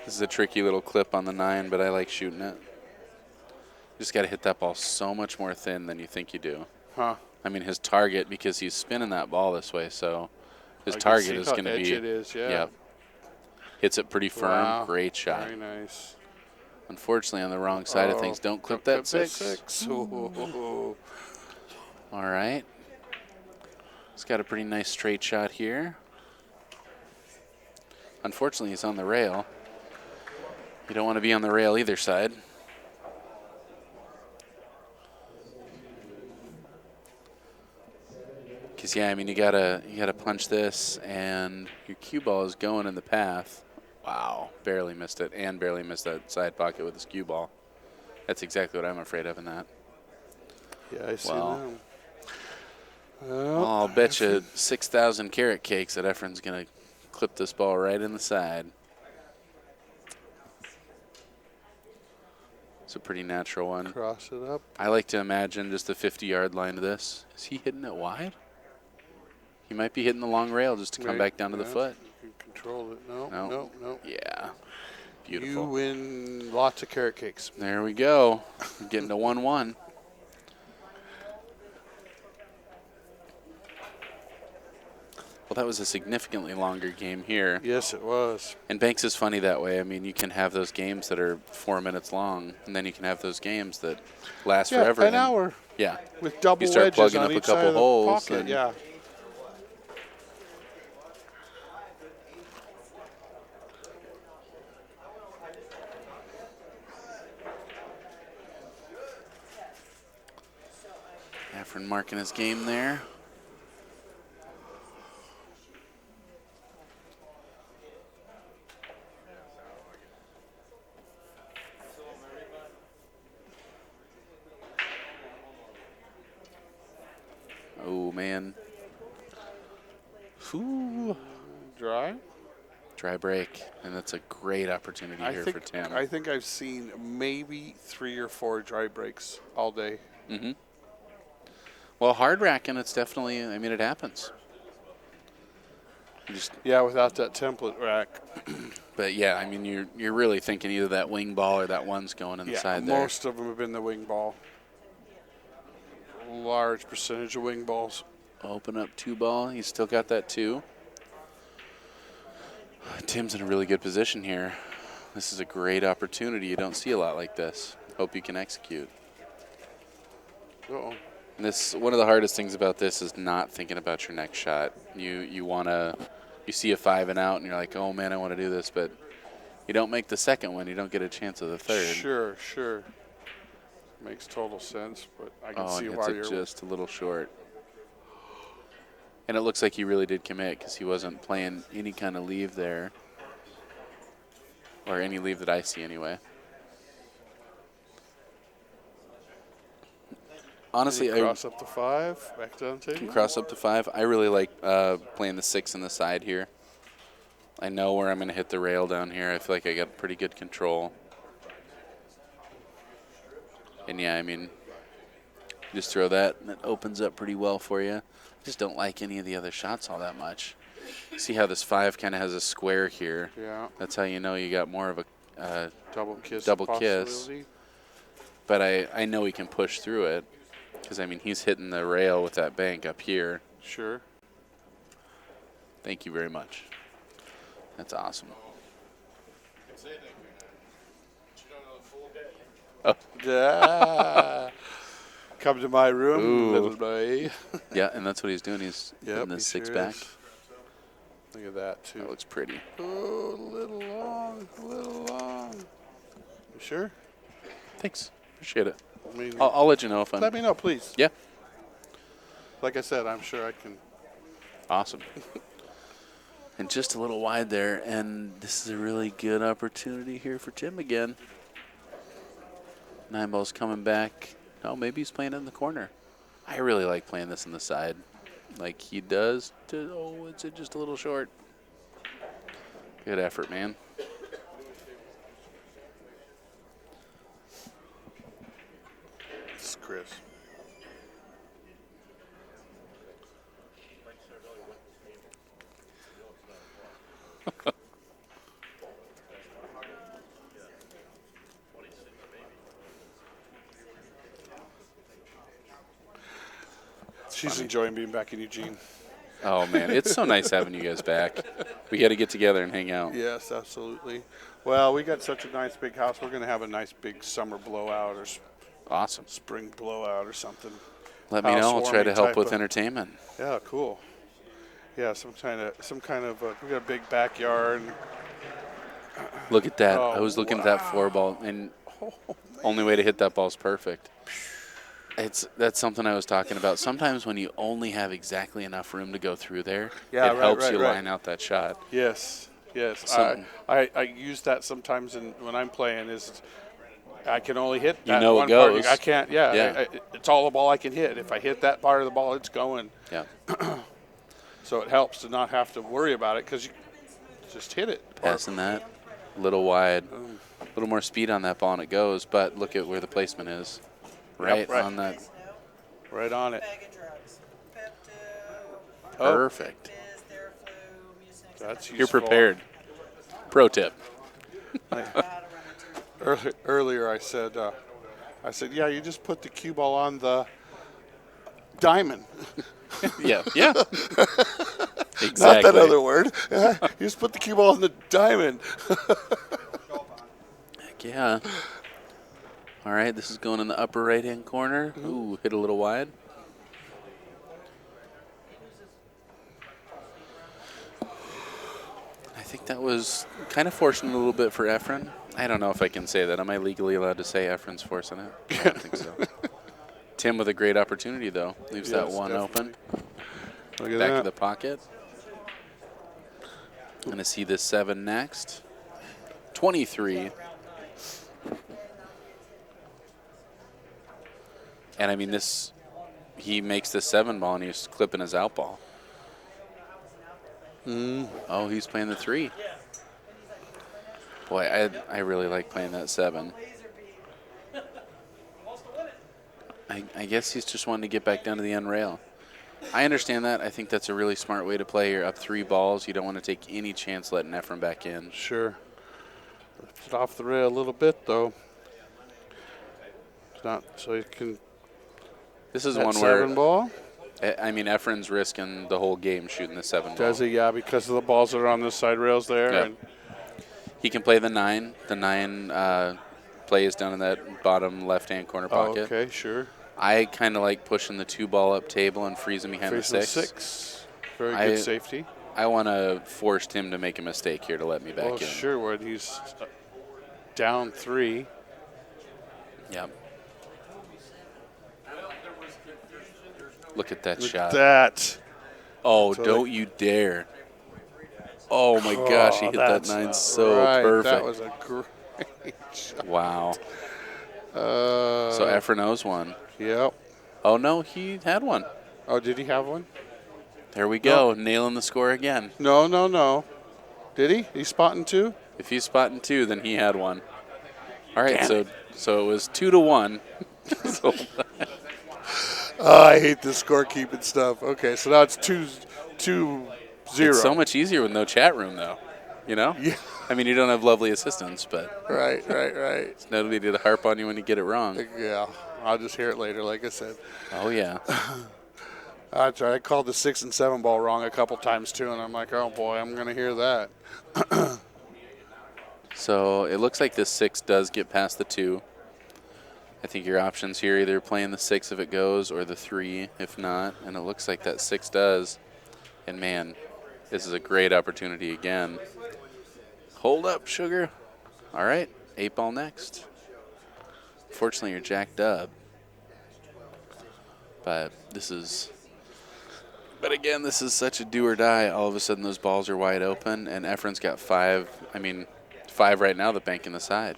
S2: This is a tricky little clip on the 9, but I like shooting it. You just got to hit that ball so much more thin than you think you do.
S1: Huh.
S2: I mean, his target, because he's spinning that ball this way, so his target is going to be.
S1: It is, yeah.
S2: Yep. Hits it pretty firm.
S1: Wow.
S2: Great shot.
S1: Very nice.
S2: Unfortunately, on the wrong side of things, don't clip that 6.
S1: All
S2: right. He's got a pretty nice straight shot here. Unfortunately, he's on the rail. You don't want to be on the rail either side. Because, yeah, I mean, you gotta punch this, and your cue ball is going in the path. Wow, barely missed it, and barely missed that side pocket with his cue ball. That's exactly what I'm afraid of in that.
S1: Yeah, I see that.
S2: Well, I'll bet you 6,000 carrot cakes that Efren's going to clip this ball right in the side. It's a pretty natural one.
S1: Cross it up.
S2: I like to imagine just the 50-yard line of this. Is he hitting it wide? He might be hitting the long rail just to come back down to the foot.
S1: You can control it. No.
S2: Yeah. Beautiful.
S1: You win lots of carrot cakes.
S2: There we go. We're getting to 1-1. Well, that was a significantly longer game here.
S1: Yes, it was.
S2: And Banks is funny that way. I mean, you can have those games that are 4 minutes long, and then you can have those games that last forever.
S1: An hour.
S2: Yeah.
S1: With double
S2: you start
S1: wedges
S2: plugging
S1: on
S2: up a
S1: each side
S2: couple
S1: of the
S2: holes.
S1: pocket, yeah.
S2: Efren marking his game there. Oh, man. Ooh.
S1: Dry.
S2: Dry break. And that's a great opportunity here for Tim.
S1: I think I've seen maybe 3 or 4 dry breaks all day.
S2: Mm-hmm. Well, hard racking, it's definitely, I mean, it happens.
S1: Yeah, without that template rack.
S2: But yeah, I mean, you're really thinking either that wing ball or that one's going inside there.
S1: Most of them have been the wing ball. Large percentage of wing balls.
S2: Open up 2 ball. He's still got that 2. Tim's in a really good position here. This is a great opportunity. You don't see a lot like this. Hope you can execute.
S1: Uh-oh.
S2: And one of the hardest things about this is not thinking about your next shot. You see a 5 and out, and you're like, oh man, I want to do this, but you don't make the second one. You don't get a chance of the third.
S1: Sure. Makes total sense, but I can see why
S2: you're just a little short. And it looks like he really did commit because he wasn't playing any kind of leave there, or any leave that I see anyway. Honestly,
S1: I cross up to 5, back down to
S2: can cross up to 5. I really like playing the 6 on the side here. I know where I'm going to hit the rail down here. I feel like I got pretty good control. And yeah, I mean, just throw that, and it opens up pretty well for you. Just don't like any of the other shots all that much. See how this 5 kind of has a square here?
S1: Yeah.
S2: That's how you know you got more of a
S1: double kiss.
S2: But I know he can push through it because, I mean, he's hitting the rail with that bank up here.
S1: Sure.
S2: Thank you very much. That's awesome. Oh.
S1: Yeah. Come to my room,
S2: Ooh.
S1: little boy.
S2: Yeah, and that's what he's doing. He's putting the 6 back.
S1: Look at that, too.
S2: That looks pretty.
S1: Oh, a little long. You sure?
S2: Thanks. Appreciate it.
S1: I mean,
S2: I'll let you know if I'm...
S1: let me know, please.
S2: Yeah.
S1: Like I said, I'm sure I can.
S2: Awesome. And just a little wide there, and this is a really good opportunity here for Tim again. 9 ball's coming back. No, maybe he's playing in the corner. I really like playing this on the side like he does. It's just a little short. Good effort, man.
S1: This is Chris. She's enjoying being back in Eugene.
S2: Oh, man. It's so nice having you guys back. We got to get together and hang out.
S1: Yes, absolutely. Well, we got such a nice big house. We're going to have a nice big summer blowout or
S2: Awesome.
S1: spring blowout or something.
S2: Let me know. I'll try to help with entertainment.
S1: Yeah, cool. Yeah, some kind of. We got a big backyard.
S2: Look at that.
S1: Oh,
S2: I was looking at that 4 ball, and only way to hit that ball is perfect. That's something I was talking about. Sometimes when you only have exactly enough room to go through there, it helps you line out that shot.
S1: Yes. I use that sometimes when I'm playing. Is I can only hit that one
S2: it goes.
S1: part. I can't. Yeah. It's all the ball I can hit. If I hit that part of the ball, it's going.
S2: Yeah.
S1: So it helps to not have to worry about it because you just hit it.
S2: Passing that, a little wide, a little more speed on that ball and it goes. But look at where the placement is. Right on that.
S1: Right on it.
S2: Perfect.
S1: That's useful.
S2: You're prepared. Pro tip.
S1: Earlier I said, yeah, you just put the cue ball on the diamond.
S2: Yeah. Exactly.
S1: Not that other word. You just put the cue ball on the diamond.
S2: Heck yeah. All right, this is going in the upper right-hand corner. Ooh, hit a little wide. I think that was kind of forcing it a little bit for Efren. I don't know if I can say that. Am I legally allowed to say Efren's forcing it? I don't think so. Tim with a great opportunity, though. Leaves that one
S1: definitely.
S2: open.
S1: Look at
S2: Back
S1: that.
S2: to the pocket. Going to see this 7 next. 23. And, I mean, he makes the 7 ball, and he's clipping his out ball. Oh, he's playing the 3. Boy, I really like playing that 7. I guess he's just wanting to get back down to the end rail. I understand that. I think that's a really smart way to play. You're up 3 balls. You don't want to take any chance letting Efren back in.
S1: Sure. Lift it off the rail a little bit, though. It's not so you can.
S2: This is
S1: That
S2: one where
S1: 7 ball.
S2: I mean, Efren's risking the whole game shooting the 7 ball.
S1: Does he? Yeah, because of the balls that are on the side rails there.
S2: Yep.
S1: And
S2: He can play the 9. The 9 plays down in that bottom left-hand corner pocket.
S1: okay, sure.
S2: I kind of like pushing the 2 ball up table and freezing behind
S1: Facing
S2: the
S1: 6.
S2: 6.
S1: Very good safety.
S2: I want to force him to make a mistake here to let me back
S1: Well,
S2: in.
S1: sure would. He's down 3.
S2: Yep. Look at that
S1: Look
S2: shot.
S1: at that.
S2: Oh,
S1: So
S2: don't you dare. Oh, my gosh, he hit that
S1: that's
S2: 9
S1: not
S2: so
S1: right.
S2: perfect.
S1: That was a great shot.
S2: Wow. So Efren owes one.
S1: Yep.
S2: Oh, no, he had one.
S1: Oh, did he have one?
S2: There we go, nailing the score again.
S1: No. Did he? He's spotting 2?
S2: If he's spotting 2, then he had one. All right, so it was 2-1. So
S1: I hate this scorekeeping stuff. Okay, so now it's 2-0.
S2: it's so much easier with no chat room, though. You know?
S1: Yeah.
S2: I mean, you don't have lovely assistants, but
S1: Right.
S2: nobody to harp on you when you get it wrong.
S1: Yeah, I'll just hear it later, like I said.
S2: Oh, yeah.
S1: That's right. I called the 6 and 7 ball wrong a couple times, too, and I'm like, oh, boy, I'm going to hear that.
S2: So it looks like this 6 does get past the 2. I think your options here either playing the 6 if it goes or the 3 if not. And it looks like that 6 does. And, man, this is a great opportunity again. Hold up, sugar. All right, 8 ball next. Fortunately, you're jacked up. But this is... But, again, this is such a do or die. All of a sudden, those balls are wide open. And Efren's got 5. I mean, 5 right now, the bank in the side.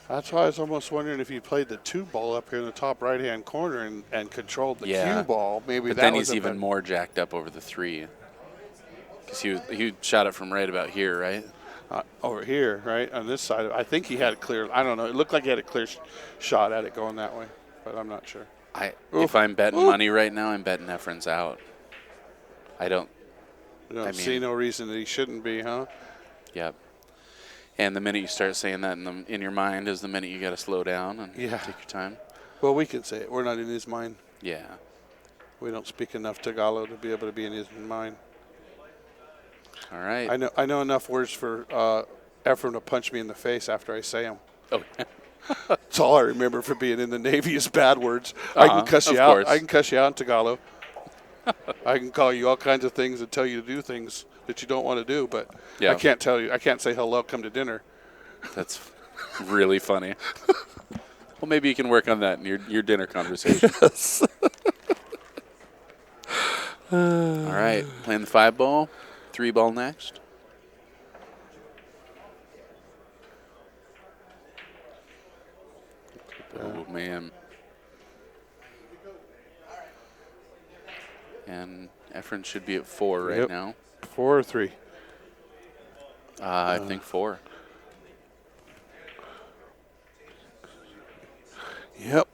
S1: That's why I was almost wondering if he played the 2 ball up here in the top right-hand corner and controlled the
S2: Yeah.
S1: cue ball. Maybe
S2: But
S1: that
S2: then
S1: was
S2: he's even more jacked up over the 3. Because he shot it from right about here, right?
S1: over here, right, on this side. I think he had a clear. I don't know. It looked like he had a clear shot at it going that way, but I'm not sure.
S2: If I'm betting money right now, I'm betting Efren's out. I don't.
S1: You don't
S2: I
S1: see
S2: mean-
S1: no reason that he shouldn't be, huh?
S2: Yep. And the minute you start saying that in your mind is the minute you got to slow down and take your time.
S1: Well, we can say it. We're not in his mind.
S2: Yeah.
S1: We don't speak enough Tagalog to be able to be in his mind.
S2: All right.
S1: I know enough words for Efren to punch me in the face after I say them.
S2: Oh,
S1: That's all I remember from being in the Navy is bad words. I can cuss you
S2: of
S1: out.
S2: course.
S1: I can cuss you out in Tagalog. I can call you all kinds of things and tell you to do things that you don't want to do, but
S2: Yeah.
S1: I can't tell you. I can't say hello, come to dinner.
S2: That's really funny. Well, maybe you can work on that in your dinner conversation.
S1: Yes.
S2: All right. Playing the 5 ball. 3 ball next. Oh, man. And Efren should be at 4 right
S1: Yep.
S2: now.
S1: 4 or 3?
S2: I think 4.
S1: Yep.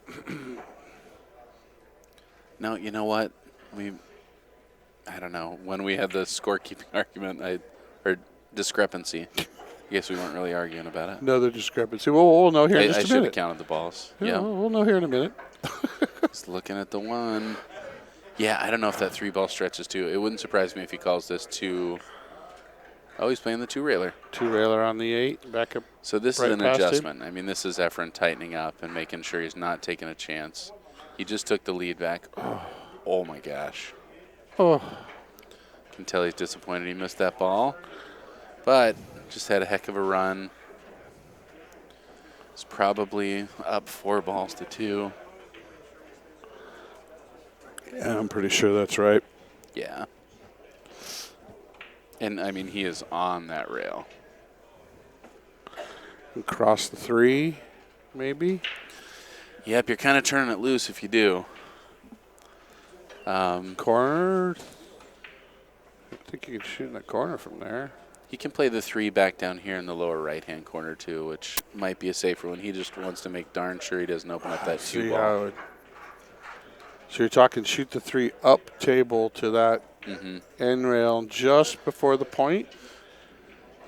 S2: No, you know what? I don't know. When we had the scorekeeping argument, or discrepancy, I guess we weren't really arguing about it.
S1: Another discrepancy. Well, we'll know here in
S2: I
S1: just a
S2: should have
S1: minute.
S2: counted the balls.
S1: Yeah,
S2: Yeah.
S1: we'll know here in a minute.
S2: Just looking at the 1. Yeah, I don't know if that 3 ball stretches too. It wouldn't surprise me if he calls this 2. Oh, he's playing the 2-railer.
S1: 2-railer on the 8. Back up.
S2: So this
S1: Right
S2: is an
S1: past him.
S2: adjustment. I mean, this is Efren tightening up and making sure he's not taking a chance. He just took the lead back. Oh my gosh.
S1: Oh,
S2: Can tell he's disappointed he missed that ball. But just had a heck of a run. It's probably up 4 balls to 2.
S1: yeah, I'm pretty sure that's right.
S2: Yeah. And, I mean, he is on that rail.
S1: Across the 3, maybe.
S2: Yep, you're kind of turning it loose if you do.
S1: Corner. I think you can shoot in the corner from there.
S2: He can play the 3 back down here in the lower right-hand corner, too, which might be a safer one. He just wants to make darn sure he doesn't open up that 2
S1: See
S2: ball.
S1: how it, so you're talking shoot the 3 up table to that end rail just before the point?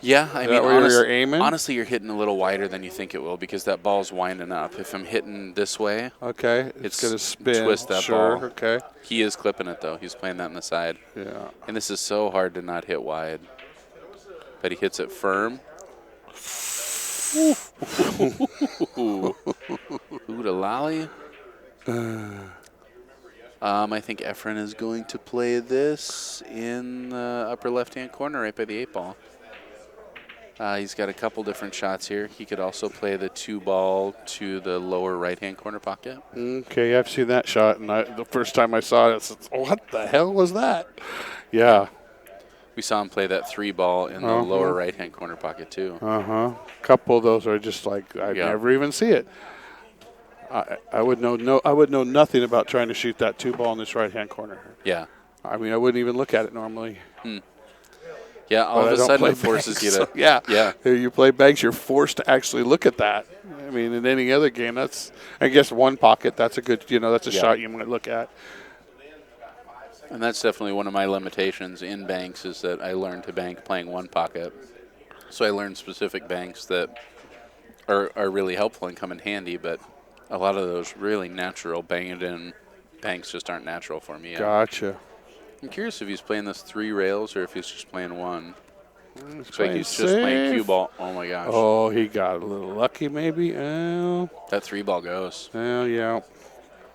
S2: Yeah, I
S1: Is
S2: mean,
S1: that where you're aiming?
S2: honestly, you're hitting a little wider than you think it will because that ball's winding up. If I'm hitting this way,
S1: Okay, it's going to spin.
S2: Twist that
S1: sure,
S2: ball.
S1: Okay.
S2: He is clipping it, though. He's playing that on the side.
S1: Yeah.
S2: And this is so hard to not hit wide. But he hits it firm. Ooh, the lolly. I think Efren is going to play this in the upper left-hand corner right by the 8 ball. He's got a couple different shots here. He could also play the 2 ball to the lower right-hand corner pocket.
S1: Okay, I've seen that shot, and the first time I saw it, I said, what the hell was that? Yeah.
S2: We saw him play that 3 ball in the lower right-hand corner pocket, too.
S1: A couple of those are just like I never even see it. I would know nothing about trying to shoot that 2 ball in this right-hand corner.
S2: Yeah.
S1: I mean, I wouldn't even look at it normally.
S2: Yeah, all
S1: But
S2: of
S1: I
S2: a
S1: don't
S2: sudden
S1: play
S2: it forces
S1: banks,
S2: you to.
S1: so yeah.
S2: Yeah.
S1: You play banks, you're forced to actually look at that. I mean, in any other game, that's, I guess, one pocket. That's a good, that's a shot you might look at.
S2: And that's definitely one of my limitations in banks is that I learned to bank playing one pocket. So I learned specific banks that are really helpful and come in handy, but a lot of those really natural bang-it-in banks just aren't natural for me yet.
S1: Gotcha.
S2: I'm curious if he's playing this 3 rails or if he's just playing 1. Looks like
S1: playing
S2: he's just playing
S1: safe.
S2: cue ball. Oh, my gosh.
S1: Oh, he got a little lucky maybe. Oh,
S2: That 3 ball goes.
S1: yeah.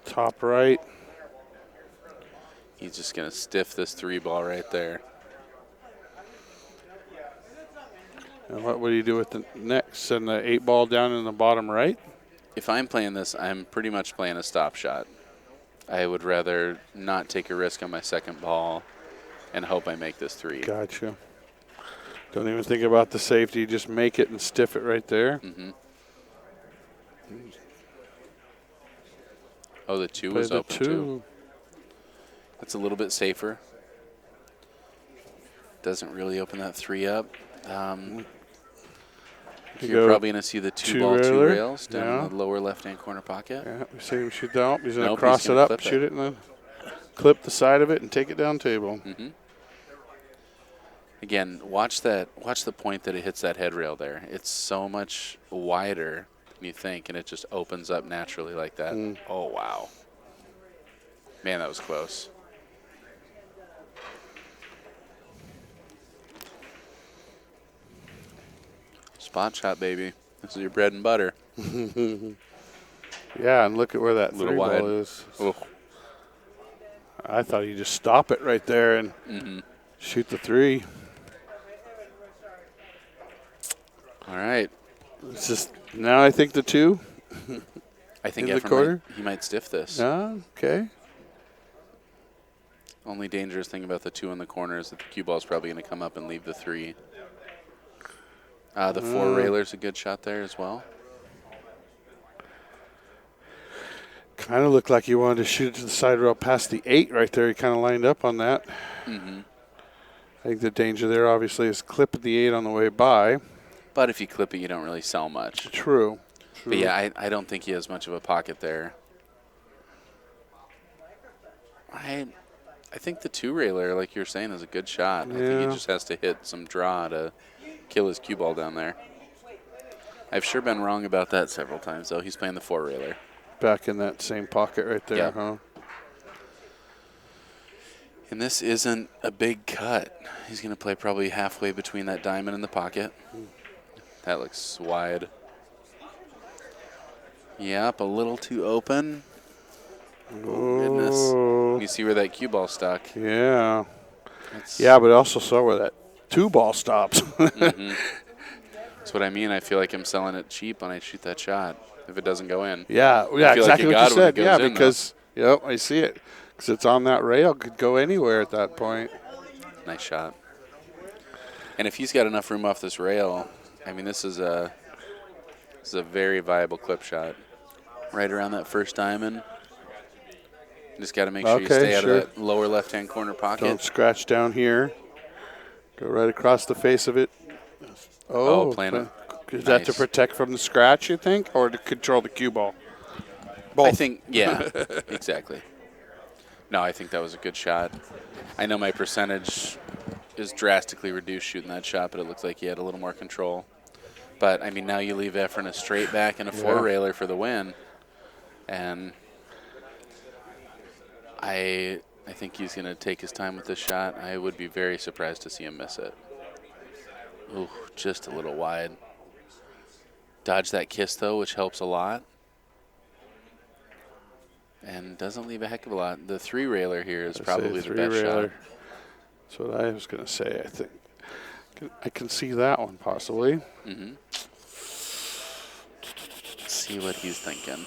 S1: Top right.
S2: He's just going to stiff this 3 ball right there.
S1: And what do you do with the next? Send the 8 ball down in the bottom right?
S2: If I'm playing this, I'm pretty much playing a stop shot. I would rather not take a risk on my second ball and hope I make this 3.
S1: Gotcha. Don't even think about the safety. Just make it and stiff it right there.
S2: Oh, the 2
S1: Play
S2: was
S1: the
S2: open,
S1: 2.
S2: too. That's a little bit safer. Doesn't really open that 3 up. You're probably going to see the 2 ball, 2 rails down in the lower left-hand corner pocket.
S1: Yeah, we see him shoot down. He's going to
S2: Nope,
S1: cross
S2: he's
S1: it
S2: gonna
S1: up,
S2: clip
S1: shoot
S2: it.
S1: it, and then clip the side of it and take it down table.
S2: Again, watch the point that it hits that head rail there. It's so much wider than you think, and it just opens up naturally like that. Oh, wow. Man, that was close. Spot shot, baby. This is your bread and butter.
S1: Yeah, and look at where that 3
S2: Little wide.
S1: ball is.
S2: Oh.
S1: I thought you just stop it right there and shoot the 3.
S2: All right.
S1: It's just now I think the 2.
S2: I think
S1: In the
S2: Efren
S1: corner?
S2: he might stiff this.
S1: Okay.
S2: Only dangerous thing about the 2 in the corner is that the cue ball is probably going to come up and leave the 3. The 4 railer's a good shot there as well.
S1: Kind of looked like you wanted to shoot it to the side rail past the 8 right there. He kind of lined up on that. I think the danger there obviously is clipping the 8 on the way by.
S2: But if you clip it, you don't really sell much.
S1: True.
S2: But yeah, I don't think he has much of a pocket there. I think the 2 railer, like you're saying, is a good shot. I think he just has to hit some draw to kill his cue ball down there. I've sure been wrong about that several times, though. He's playing the 4 railer.
S1: Back in that same pocket right there,
S2: Yeah.
S1: huh?
S2: And this isn't a big cut. He's going to play probably halfway between that diamond and the pocket. That looks wide. Yep, a little too open. Oh, goodness. You see where that cue ball stuck.
S1: Yeah. Yeah, but I also saw where that 2 ball stops.
S2: That's what I mean. I feel like I'm selling it cheap when I shoot that shot if it doesn't go in.
S1: Yeah,
S2: feel like
S1: exactly
S2: you
S1: what
S2: got
S1: you
S2: it when it
S1: said.
S2: goes
S1: Yeah,
S2: in,
S1: because I see it. Because it's on that rail, could go anywhere at that point.
S2: Nice shot. And if he's got enough room off this rail, I mean, this is a very viable clip shot. Right around that first diamond. Just got to make sure you stay out of that lower left-hand corner pocket.
S1: Don't scratch down here. Go right across the face of it.
S2: Oh, playing it.
S1: Is that to
S2: Nice.
S1: protect from the scratch, you think, or to control the cue ball? Both.
S2: I think, yeah, exactly. No, I think that was a good shot. I know my percentage is drastically reduced shooting that shot, but it looks like he had a little more control. But, I mean, now you leave Efren a straight back and a four-railer for the win. And I think he's going to take his time with this shot. I would be very surprised to see him miss it. Ooh, just a little wide. Dodge that kiss, though, which helps a lot. And doesn't leave a heck of a lot. The three-railer here is probably the best shot.
S1: That's what I was going to say, I think. I can see that one, possibly.
S2: Mm-hmm. Let's see what he's thinking.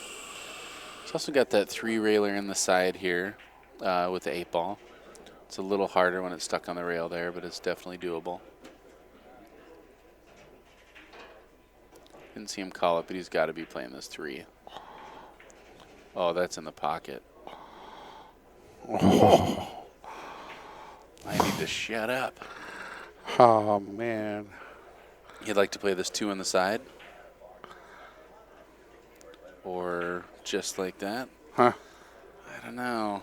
S2: He's also got that three-railer in the side here with the 8-ball. It's a little harder when it's stuck on the rail there, but it's definitely doable. Didn't see him call it, but he's got to be playing this 3. Oh, that's in the pocket. I need to shut up.
S1: Oh, man.
S2: You'd like to play this 2 on the side? Or just like that?
S1: Huh?
S2: I don't know.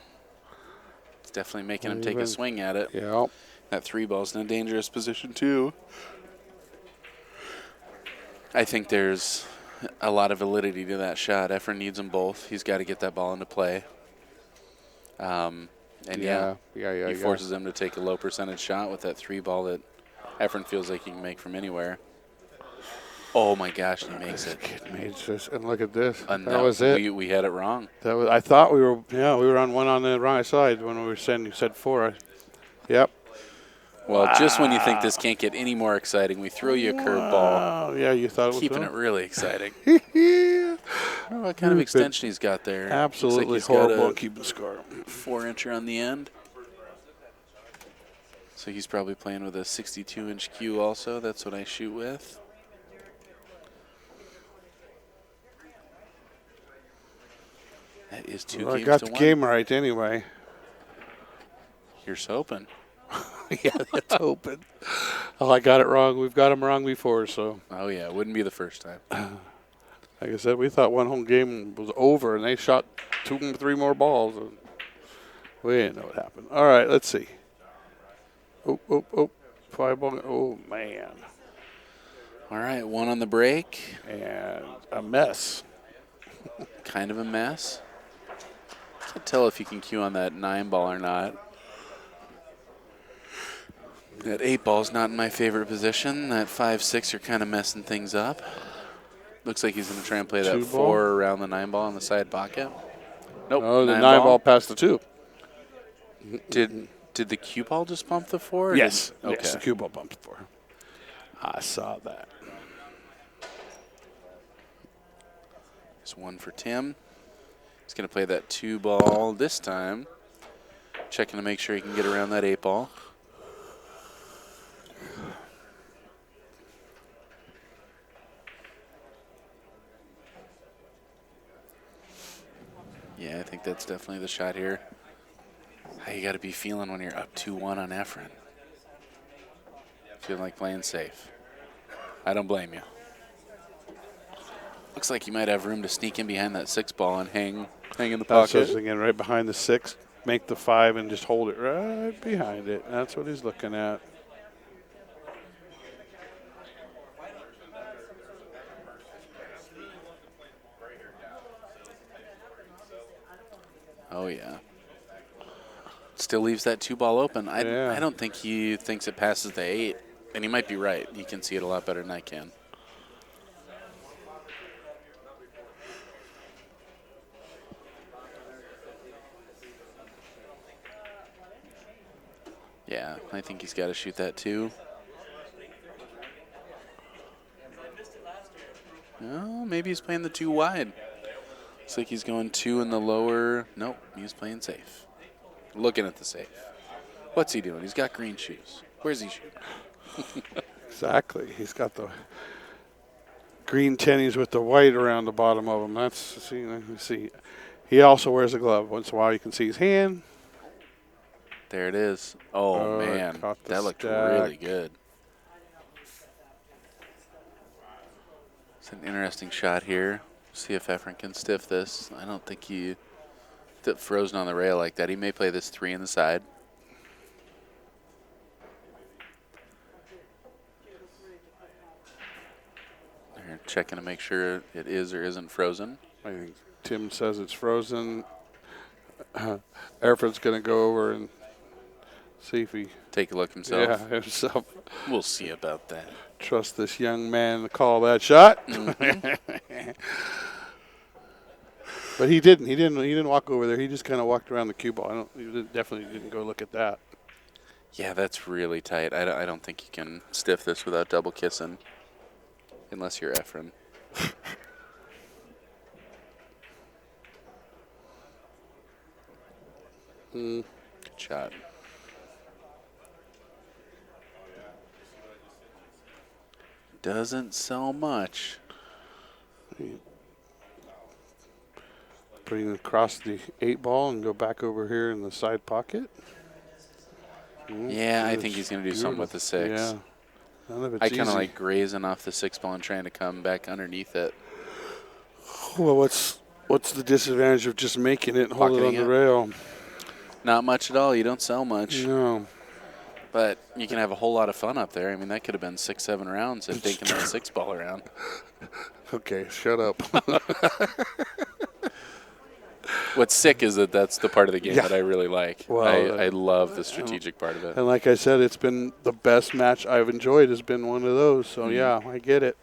S2: It's definitely making him take a swing at it.
S1: Yeah.
S2: That 3-ball's in a dangerous position, too. I think there's a lot of validity to that shot. Efren needs them both. He's got to get that ball into play. And he forces him to take a low percentage shot with that 3-ball that Efren feels like he can make from anywhere. Oh my gosh, he makes it.
S1: And look at this.
S2: And
S1: that was it.
S2: We had it wrong.
S1: That was. I thought we were on one on the wrong side when we were saying you said 4. Yep.
S2: Well, just when you think this can't get any more exciting, we throw you a curveball.
S1: Oh, yeah, you thought it was
S2: keeping it really exciting.
S1: Yeah.
S2: What kind of extension he's got there?
S1: Absolutely
S2: Looks like
S1: horrible
S2: he's got
S1: keeping score.
S2: 4-incher on the end. So he's probably playing with a 62-inch cue also. That's what I shoot with. That is 2
S1: Well,
S2: games
S1: I got
S2: to
S1: the
S2: 1.
S1: game right anyway.
S2: Here's hoping.
S1: Yeah, that's open. Oh, I got it wrong. We've got them wrong before, so.
S2: Oh, yeah. It wouldn't be the first time.
S1: Like I said, we thought one whole game was over, and they shot 2 or 3 more balls. And we didn't know what happened. All right, let's see. Oh. 5 ball. Oh, man.
S2: All right, 1 on the break.
S1: And a mess.
S2: Kind of a mess. Can't tell if you can cue on that 9-ball or not. That 8-ball's not in my favorite position. That 5-6 are kind of messing things up. Looks like he's going to try and play that 4 around the 9-ball in the side pocket. Nope.
S1: Oh, the 9-ball passed the 2.
S2: Did the cue ball just bump the 4?
S1: Yes.
S2: Okay.
S1: Yes, the cue ball bumped the 4. I saw that.
S2: There's 1 for Tim. He's going to play that 2-ball this time. Checking to make sure he can get around that 8-ball. Yeah, I think that's definitely the shot here. How you got to be feeling when you're up 2-1 on Efren. Feeling like playing safe. I don't blame you. Looks like you might have room to sneak in behind that 6-ball and hang in the
S1: That's what I was
S2: pocket.
S1: thinking, right behind the 6, make the 5 and just hold it right behind it. That's what he's looking at.
S2: Oh, yeah. Still leaves that 2-ball open. I don't think he thinks it passes the 8, and he might be right. He can see it a lot better than I can. Yeah, I think he's got to shoot that too. Oh, maybe he's playing the 2 wide. Looks like he's going 2 in the lower. Nope, he's playing safe. Looking at the safe. What's he doing? He's got green shoes. Where's he shooting?
S1: Exactly. He's got the green tennies with the white around the bottom of them. That's see. He also wears a glove. Once in a while, you can see his hand.
S2: There it is. Oh,
S1: Oh, it
S2: man.
S1: caught the
S2: That looked
S1: stack.
S2: really good. It's an interesting shot here. See if Efren can stiff this. I don't think he frozen on the rail like that. He may play this 3 in the side. They're checking to make sure it is or isn't frozen.
S1: I think Tim says it's frozen. Efren's going to go over and see if he,
S2: Take a look himself.
S1: yeah, himself.
S2: We'll see about that.
S1: Trust this young man to call that shot. But he didn't. He didn't walk over there. He just kind of walked around the cue ball. Definitely didn't go look at that.
S2: Yeah, that's really tight. I don't think you can stiff this without double kissing, unless you're Efren. Good shot. Doesn't sell much.
S1: Bring it across the 8 ball and go back over here in the side pocket.
S2: Yeah, I think he's going to do something with the 6.
S1: Yeah. None of it's
S2: I kind of
S1: easy.
S2: like grazing off the 6 ball and trying to come back underneath it.
S1: Well, what's the disadvantage of just making it and holding it on
S2: Pocketing
S1: the
S2: it?
S1: rail?
S2: Not much at all. You don't sell much.
S1: No.
S2: But you can have a whole lot of fun up there. I mean, that could have been 6, 7 rounds if taking that 6 ball around.
S1: Okay, shut up.
S2: What's sick is that that's the part of the game
S1: Yeah.
S2: that I really like.
S1: Well,
S2: I love the strategic part of it.
S1: And like I said, it's been the best match I've enjoyed has been one of those. So, yeah, I get it.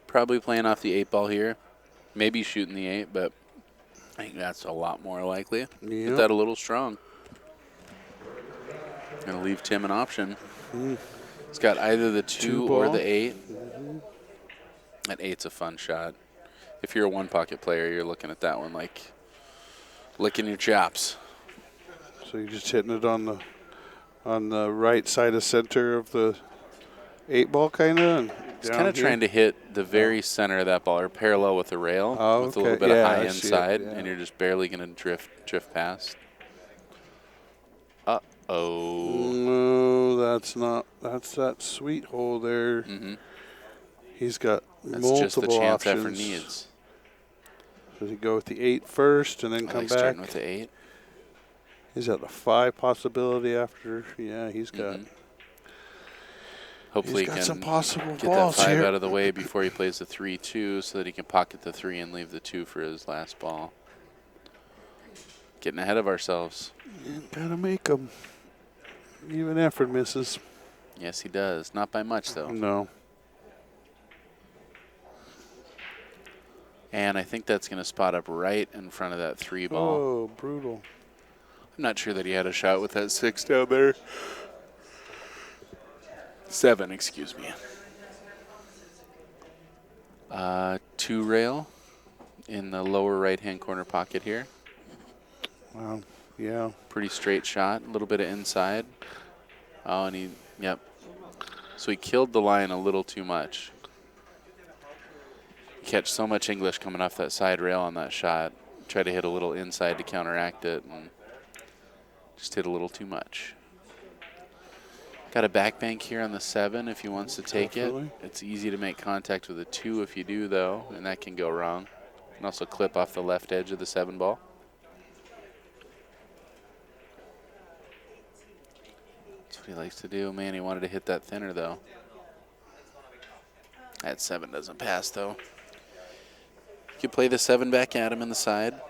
S2: Probably playing off the 8 ball here. Maybe shooting the 8, but I think that's a lot more likely.
S1: Yep.
S2: Get that a little strong. Gonna leave Tim an option. He's got either the 2 or
S1: ball.
S2: the 8. That 8's a fun shot. If you're a 1 pocket player, you're looking at that one like licking your chops.
S1: So you're just hitting it on the right side of center of the 8 ball, kind of.
S2: He's kind of trying to hit the very center of that ball, or parallel with the rail, with a little bit of high
S1: I see it,
S2: inside,
S1: yeah.
S2: and you're just barely going to drift past. Uh-oh.
S1: No, that's that sweet hole there. He's got
S2: That's
S1: multiple
S2: just the chance
S1: options.
S2: Efren needs.
S1: Does he go with the 8 first and then
S2: I
S1: come
S2: like
S1: back?
S2: starting with the 8.
S1: He's at the 5 possibility after. Yeah, he's got.
S2: Hopefully
S1: He's got
S2: he
S1: some
S2: can
S1: possible
S2: get that
S1: balls
S2: 5
S1: here.
S2: out of the way before he plays the 3-2 so that he can pocket the 3 and leave the 2 for his last ball. Getting ahead of ourselves.
S1: Gotta make him. Even Efren misses.
S2: Yes, he does. Not by much, though.
S1: No.
S2: And I think that's going to spot up right in front of that 3 ball.
S1: Oh, brutal.
S2: I'm not sure that he had a shot with that 6 down there. 7, excuse me. 2 rail in the lower right-hand corner pocket here.
S1: Wow. Yeah.
S2: Pretty straight shot, a little bit of inside. Oh, and yep. So he killed the line a little too much. Catch so much English coming off that side rail on that shot. Try to hit a little inside to counteract it, and just hit a little too much. Got a back bank here on the 7 if he wants to take
S1: Definitely.
S2: it. It's easy to make contact with a 2 if you do, though, and that can go wrong. And also clip off the left edge of the 7 ball. That's what he likes to do. Man, he wanted to hit that thinner, though. That 7 doesn't pass, though. You could play the 7 back at him in the side.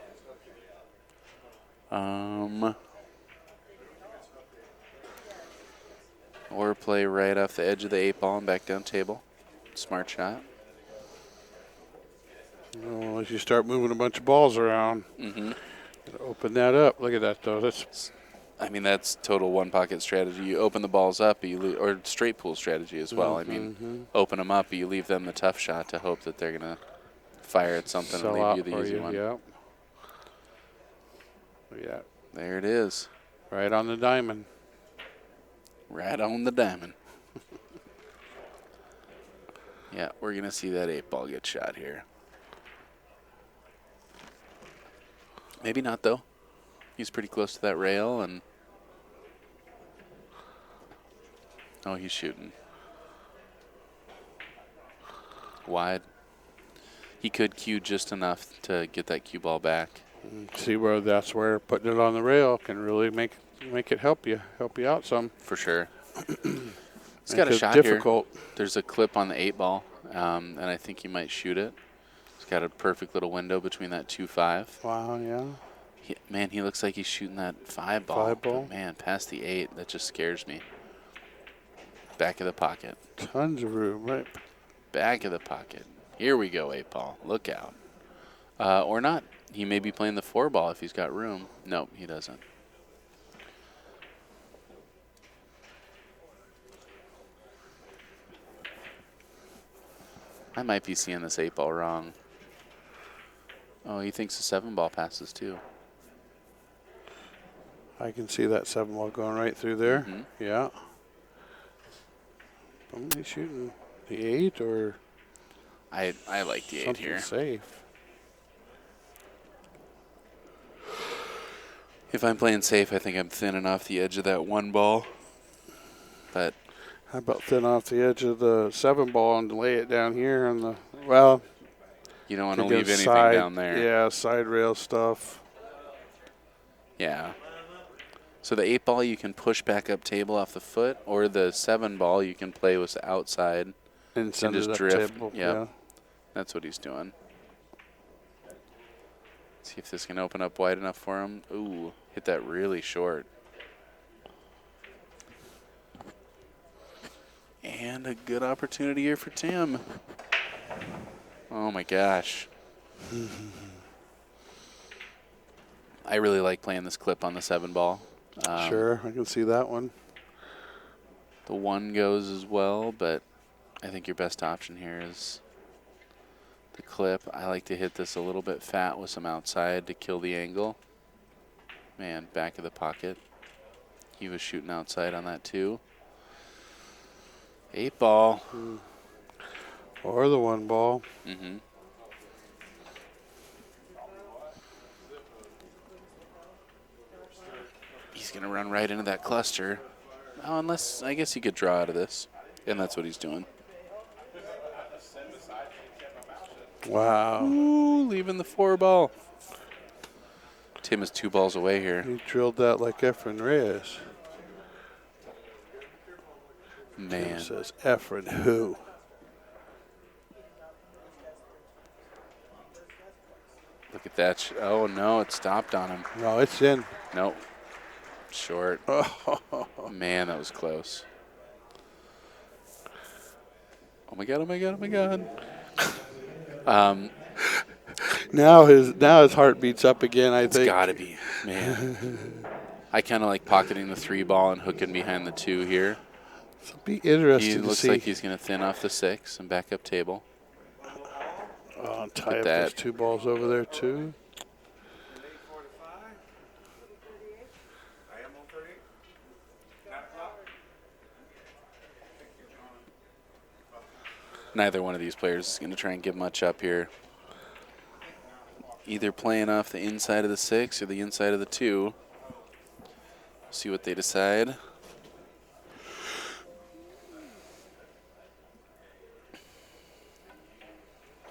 S2: Or play right off the edge of the 8 ball and back down table. Smart shot.
S1: Well, as you start moving a bunch of balls around, open that up. Look at that, though.
S2: I mean, that's total 1 pocket strategy. You open the balls up, or straight pool strategy as well. I mean, open them up, you leave them the tough shot to hope that they're going to fire at something and leave you the easy one.
S1: Yeah. Yeah.
S2: There it is.
S1: Right on the diamond.
S2: Right on the diamond. Yeah, we're going to see that 8-ball get shot here. Maybe not, though. He's pretty close to that rail, and oh, he's shooting wide. He could cue just enough to get that cue ball back.
S1: See that's where putting it on the rail can really make it help you out some.
S2: For sure. He's got a shot
S1: difficult.
S2: here. There's a clip on the 8-ball, and I think he might shoot it. He's got a perfect little window between that 2-5.
S1: Wow, yeah.
S2: Man, he looks like he's shooting that 5-ball.
S1: 5-ball?
S2: But man, past the 8, that just scares me. Back of the pocket.
S1: Tons of room, right?
S2: Back of the pocket. Here we go, 8-ball. Look out. Or not. He may be playing the 4-ball if he's got room. Nope, he doesn't. I might be seeing this 8-ball wrong. Oh, he thinks the 7-ball passes too.
S1: I can see that 7-ball going right through there.
S2: Mm-hmm.
S1: Yeah. He's shooting the 8 or
S2: I like the 8
S1: something
S2: here.
S1: safe.
S2: If I'm playing safe, I think I'm thinning off the edge of that 1-ball. But
S1: How about thin off the edge of the 7-ball and lay it down here on the, well,
S2: you don't want to
S1: could go
S2: leave anything
S1: side,
S2: down there.
S1: Yeah, side rail stuff.
S2: Yeah. So the 8-ball you can push back up table off the foot, or the 7-ball you can play with the outside
S1: And send
S2: just
S1: it up
S2: drift.
S1: table.
S2: Yep.
S1: Yeah.
S2: That's what he's doing. See if this can open up wide enough for him. Ooh, hit that really short. And a good opportunity here for Tim. Oh my gosh. I really like playing this clip on the 7-ball.
S1: Sure, I can see that one.
S2: The 1 goes as well, but I think your best option here is the clip. I like to hit this a little bit fat with some outside to kill the angle. Man, back of the pocket. He was shooting outside on that too. 8-ball.
S1: Or the 1-ball.
S2: Mm-hmm. He's going to run right into that cluster. Oh, unless, I guess he could draw out of this. And that's what he's doing.
S1: Wow.
S2: Ooh, leaving the 4-ball. Tim is 2 balls away here.
S1: He drilled that like Efren Reyes.
S2: Man.
S1: It says Efren who?
S2: Look at that. Oh, no, it stopped on him.
S1: No, it's in.
S2: Nope. Short. Man, that was close. Oh, my God, oh, my God, oh, my God.
S1: Now his heart beats up again, I
S2: It's
S1: think.
S2: got to be. Man. I kind of like pocketing the 3-ball and hooking behind the 2 here.
S1: It'll be interesting
S2: He
S1: to
S2: looks
S1: see.
S2: like he's going to thin off the 6 and back up table.
S1: Oh, tie up
S2: that.
S1: those 2 balls over there too.
S2: Neither one of these players is going to try and give much up here. Either playing off the inside of the 6 or the inside of the 2. See what they decide.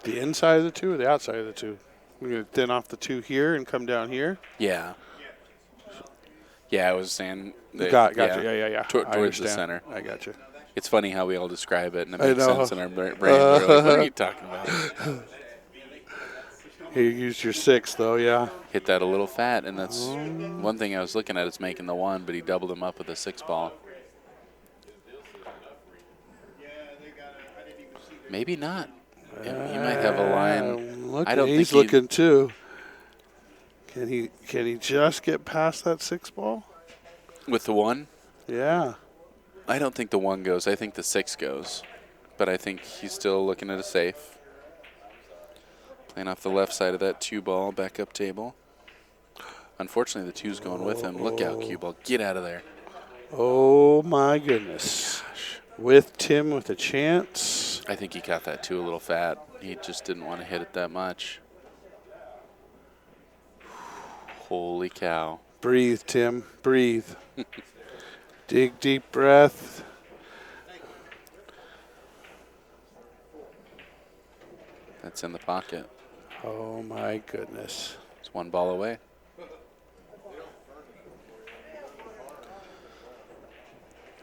S1: The inside of the 2 or the outside of the 2? We're going to thin off the 2 here and come down here?
S2: Yeah. Yeah, I was saying. That,
S1: Got you. Yeah.
S2: Towards the
S1: understand.
S2: center.
S1: I got you.
S2: It's funny how we all describe it, and it
S1: I
S2: makes
S1: know.
S2: sense in our brain. We're like, what are you talking about?
S1: You used your 6, though, yeah.
S2: Hit that a little fat, and that's one thing I was looking at is making the 1, but he doubled him up with a 6-ball. Maybe not. He might have a line. I don't
S1: He's
S2: think
S1: looking too. Can he just get past that 6-ball?
S2: With the 1.
S1: Yeah.
S2: I don't think the 1 goes. I think the 6 goes. But I think he's still looking at a safe. Playing off the left side of that 2-ball, back up table. Unfortunately, the 2's going with him. Look out, cue ball. Get out of there.
S1: Oh, my goodness. With Tim with a chance.
S2: I think he got that too a little fat. He just didn't want to hit it that much. Holy cow.
S1: Breathe, Tim. Breathe. Dig deep breath.
S2: That's in the pocket.
S1: Oh, my goodness.
S2: It's 1 ball away.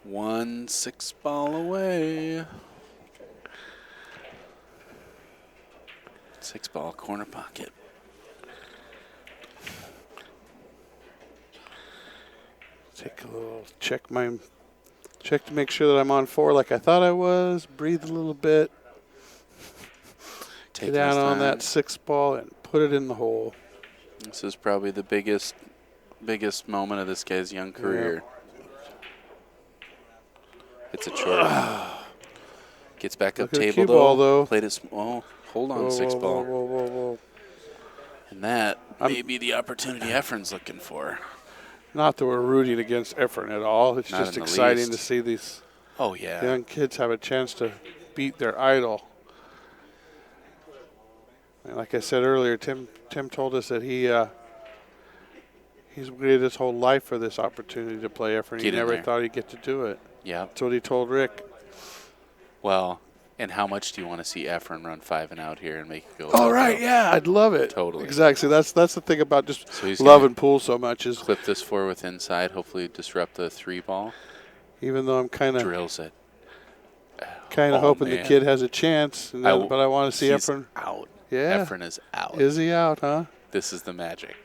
S2: One 6-ball away. 6-ball corner pocket.
S1: Take a little check to make sure that I'm on 4 like I thought I was. Breathe a little bit. Get down on that 6-ball and put it in the hole.
S2: This is probably the biggest moment of this guy's young career. It's a chore. Gets back up table though. Played it small. Hold on, 6-ball.
S1: Whoa.
S2: And that may be the opportunity Efren's looking for.
S1: Not that we're rooting against Efren at all. It's
S2: Not
S1: just
S2: in the
S1: exciting
S2: least.
S1: to see these
S2: young
S1: kids have a chance to beat their idol. And like I said earlier, Tim told us that he's waited his whole life for this opportunity to play Efren. He never thought he'd get to do it.
S2: Yeah.
S1: That's what he told Rick.
S2: Well, and how much do you want to see Efren run 5 and out here and make it go?
S1: All right, yeah, I'd love it.
S2: Totally.
S1: Exactly. That's the thing about just
S2: So
S1: loving pool so much is
S2: clip this 4 with inside, hopefully disrupt the 3-ball.
S1: even though I'm kind of
S2: Drills it.
S1: hoping the kid has a chance, and but I want to see
S2: He's
S1: Efren
S2: out.
S1: Yeah.
S2: Efren is out.
S1: Is he out, huh?
S2: This is the magic.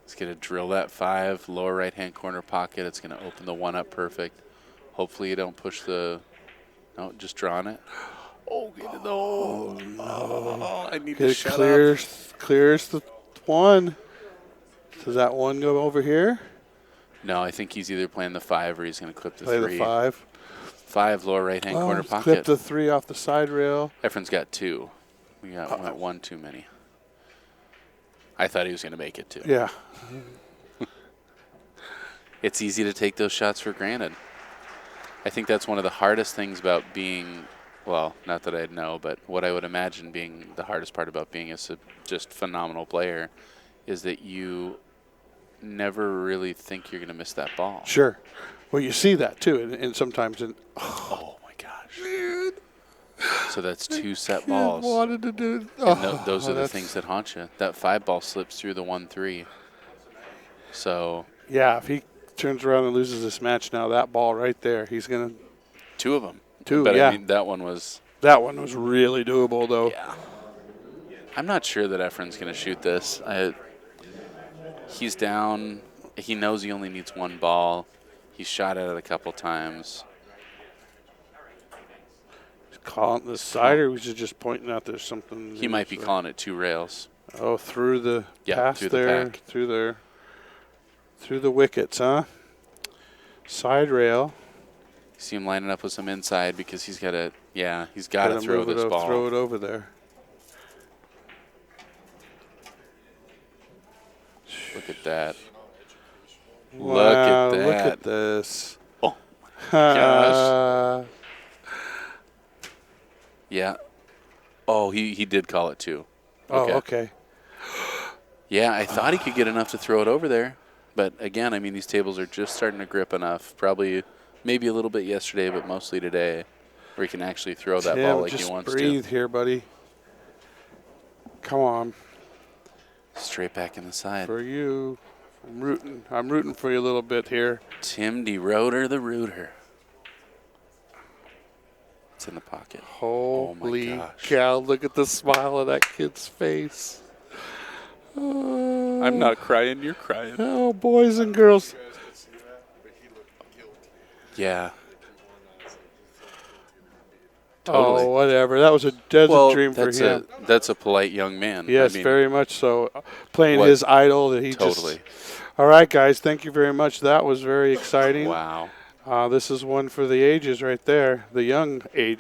S2: He's going to drill that 5, lower right-hand corner pocket. It's going to open the 1 up perfect. Hopefully you don't push the – no, just drawing it. Oh, get it. Oh, no. I need to shut up.
S1: Clears the 1. Does that 1 go over here?
S2: No, I think he's either playing the 5 or he's going to clip the 3.
S1: Play the 5.
S2: 5, lower right-hand corner pocket.
S1: Clip the 3 off the side rail.
S2: Efren's got 2. We got 1 too many. I thought he was going to make it, too.
S1: Yeah.
S2: It's easy to take those shots for granted. I think that's one of the hardest things about being, well, not that I'd know, but what I would imagine being the hardest part about being a just phenomenal player is that you never really think you're going to miss that ball.
S1: Sure. Well, you see that, too, and sometimes
S2: oh, my gosh. Man. So that's 2 set balls.
S1: Wanted to do
S2: And those are the things that haunt you. That 5-ball slips through the 1-3. So.
S1: Yeah, if he turns around and loses this match now, that ball right there, he's going to.
S2: 2 of them.
S1: 2,
S2: but
S1: yeah.
S2: I mean, that one was
S1: really doable, though.
S2: Yeah. I'm not sure that Efren's going to shoot this. He's down. He knows he only needs 1 ball. He's shot at it a couple times.
S1: He's calling the side, or was he just pointing out there's something?
S2: He might be calling it 2 rails.
S1: Oh, through the pass
S2: through
S1: there,
S2: the pack.
S1: through the wickets, huh? Side rail.
S2: See him lining up with some inside because he's got to. Yeah, he's got to throw this ball.
S1: Throw it over there.
S2: Look at that.
S1: Wow,
S2: look at that.
S1: Look at this.
S2: Oh, my gosh. Yeah. Oh, he did call it 2.
S1: Oh, okay.
S2: Yeah, I thought he could get enough to throw it over there. But, again, I mean, these tables are just starting to grip enough. Probably maybe a little bit yesterday, but mostly today, where he can actually throw that ball like he wants to.
S1: Just breathe here, buddy. Come on.
S2: Straight back in the side.
S1: For you. I'm rooting for you a little bit here.
S2: Tim DeRuyter, the rooter. It's in the pocket.
S1: Holy
S2: gosh.
S1: cow, look at the smile on that kid's face.
S2: I'm not crying, you're crying.
S1: Oh, boys and girls.
S2: Yeah. Totally.
S1: Oh, whatever. That was a dream for him.
S2: That's a polite young man.
S1: Yes,
S2: I mean,
S1: very much so. Playing his idol that he
S2: totally.
S1: All right, guys. Thank you very much. That was very exciting.
S2: Wow.
S1: This is one for the ages right there, the young ages.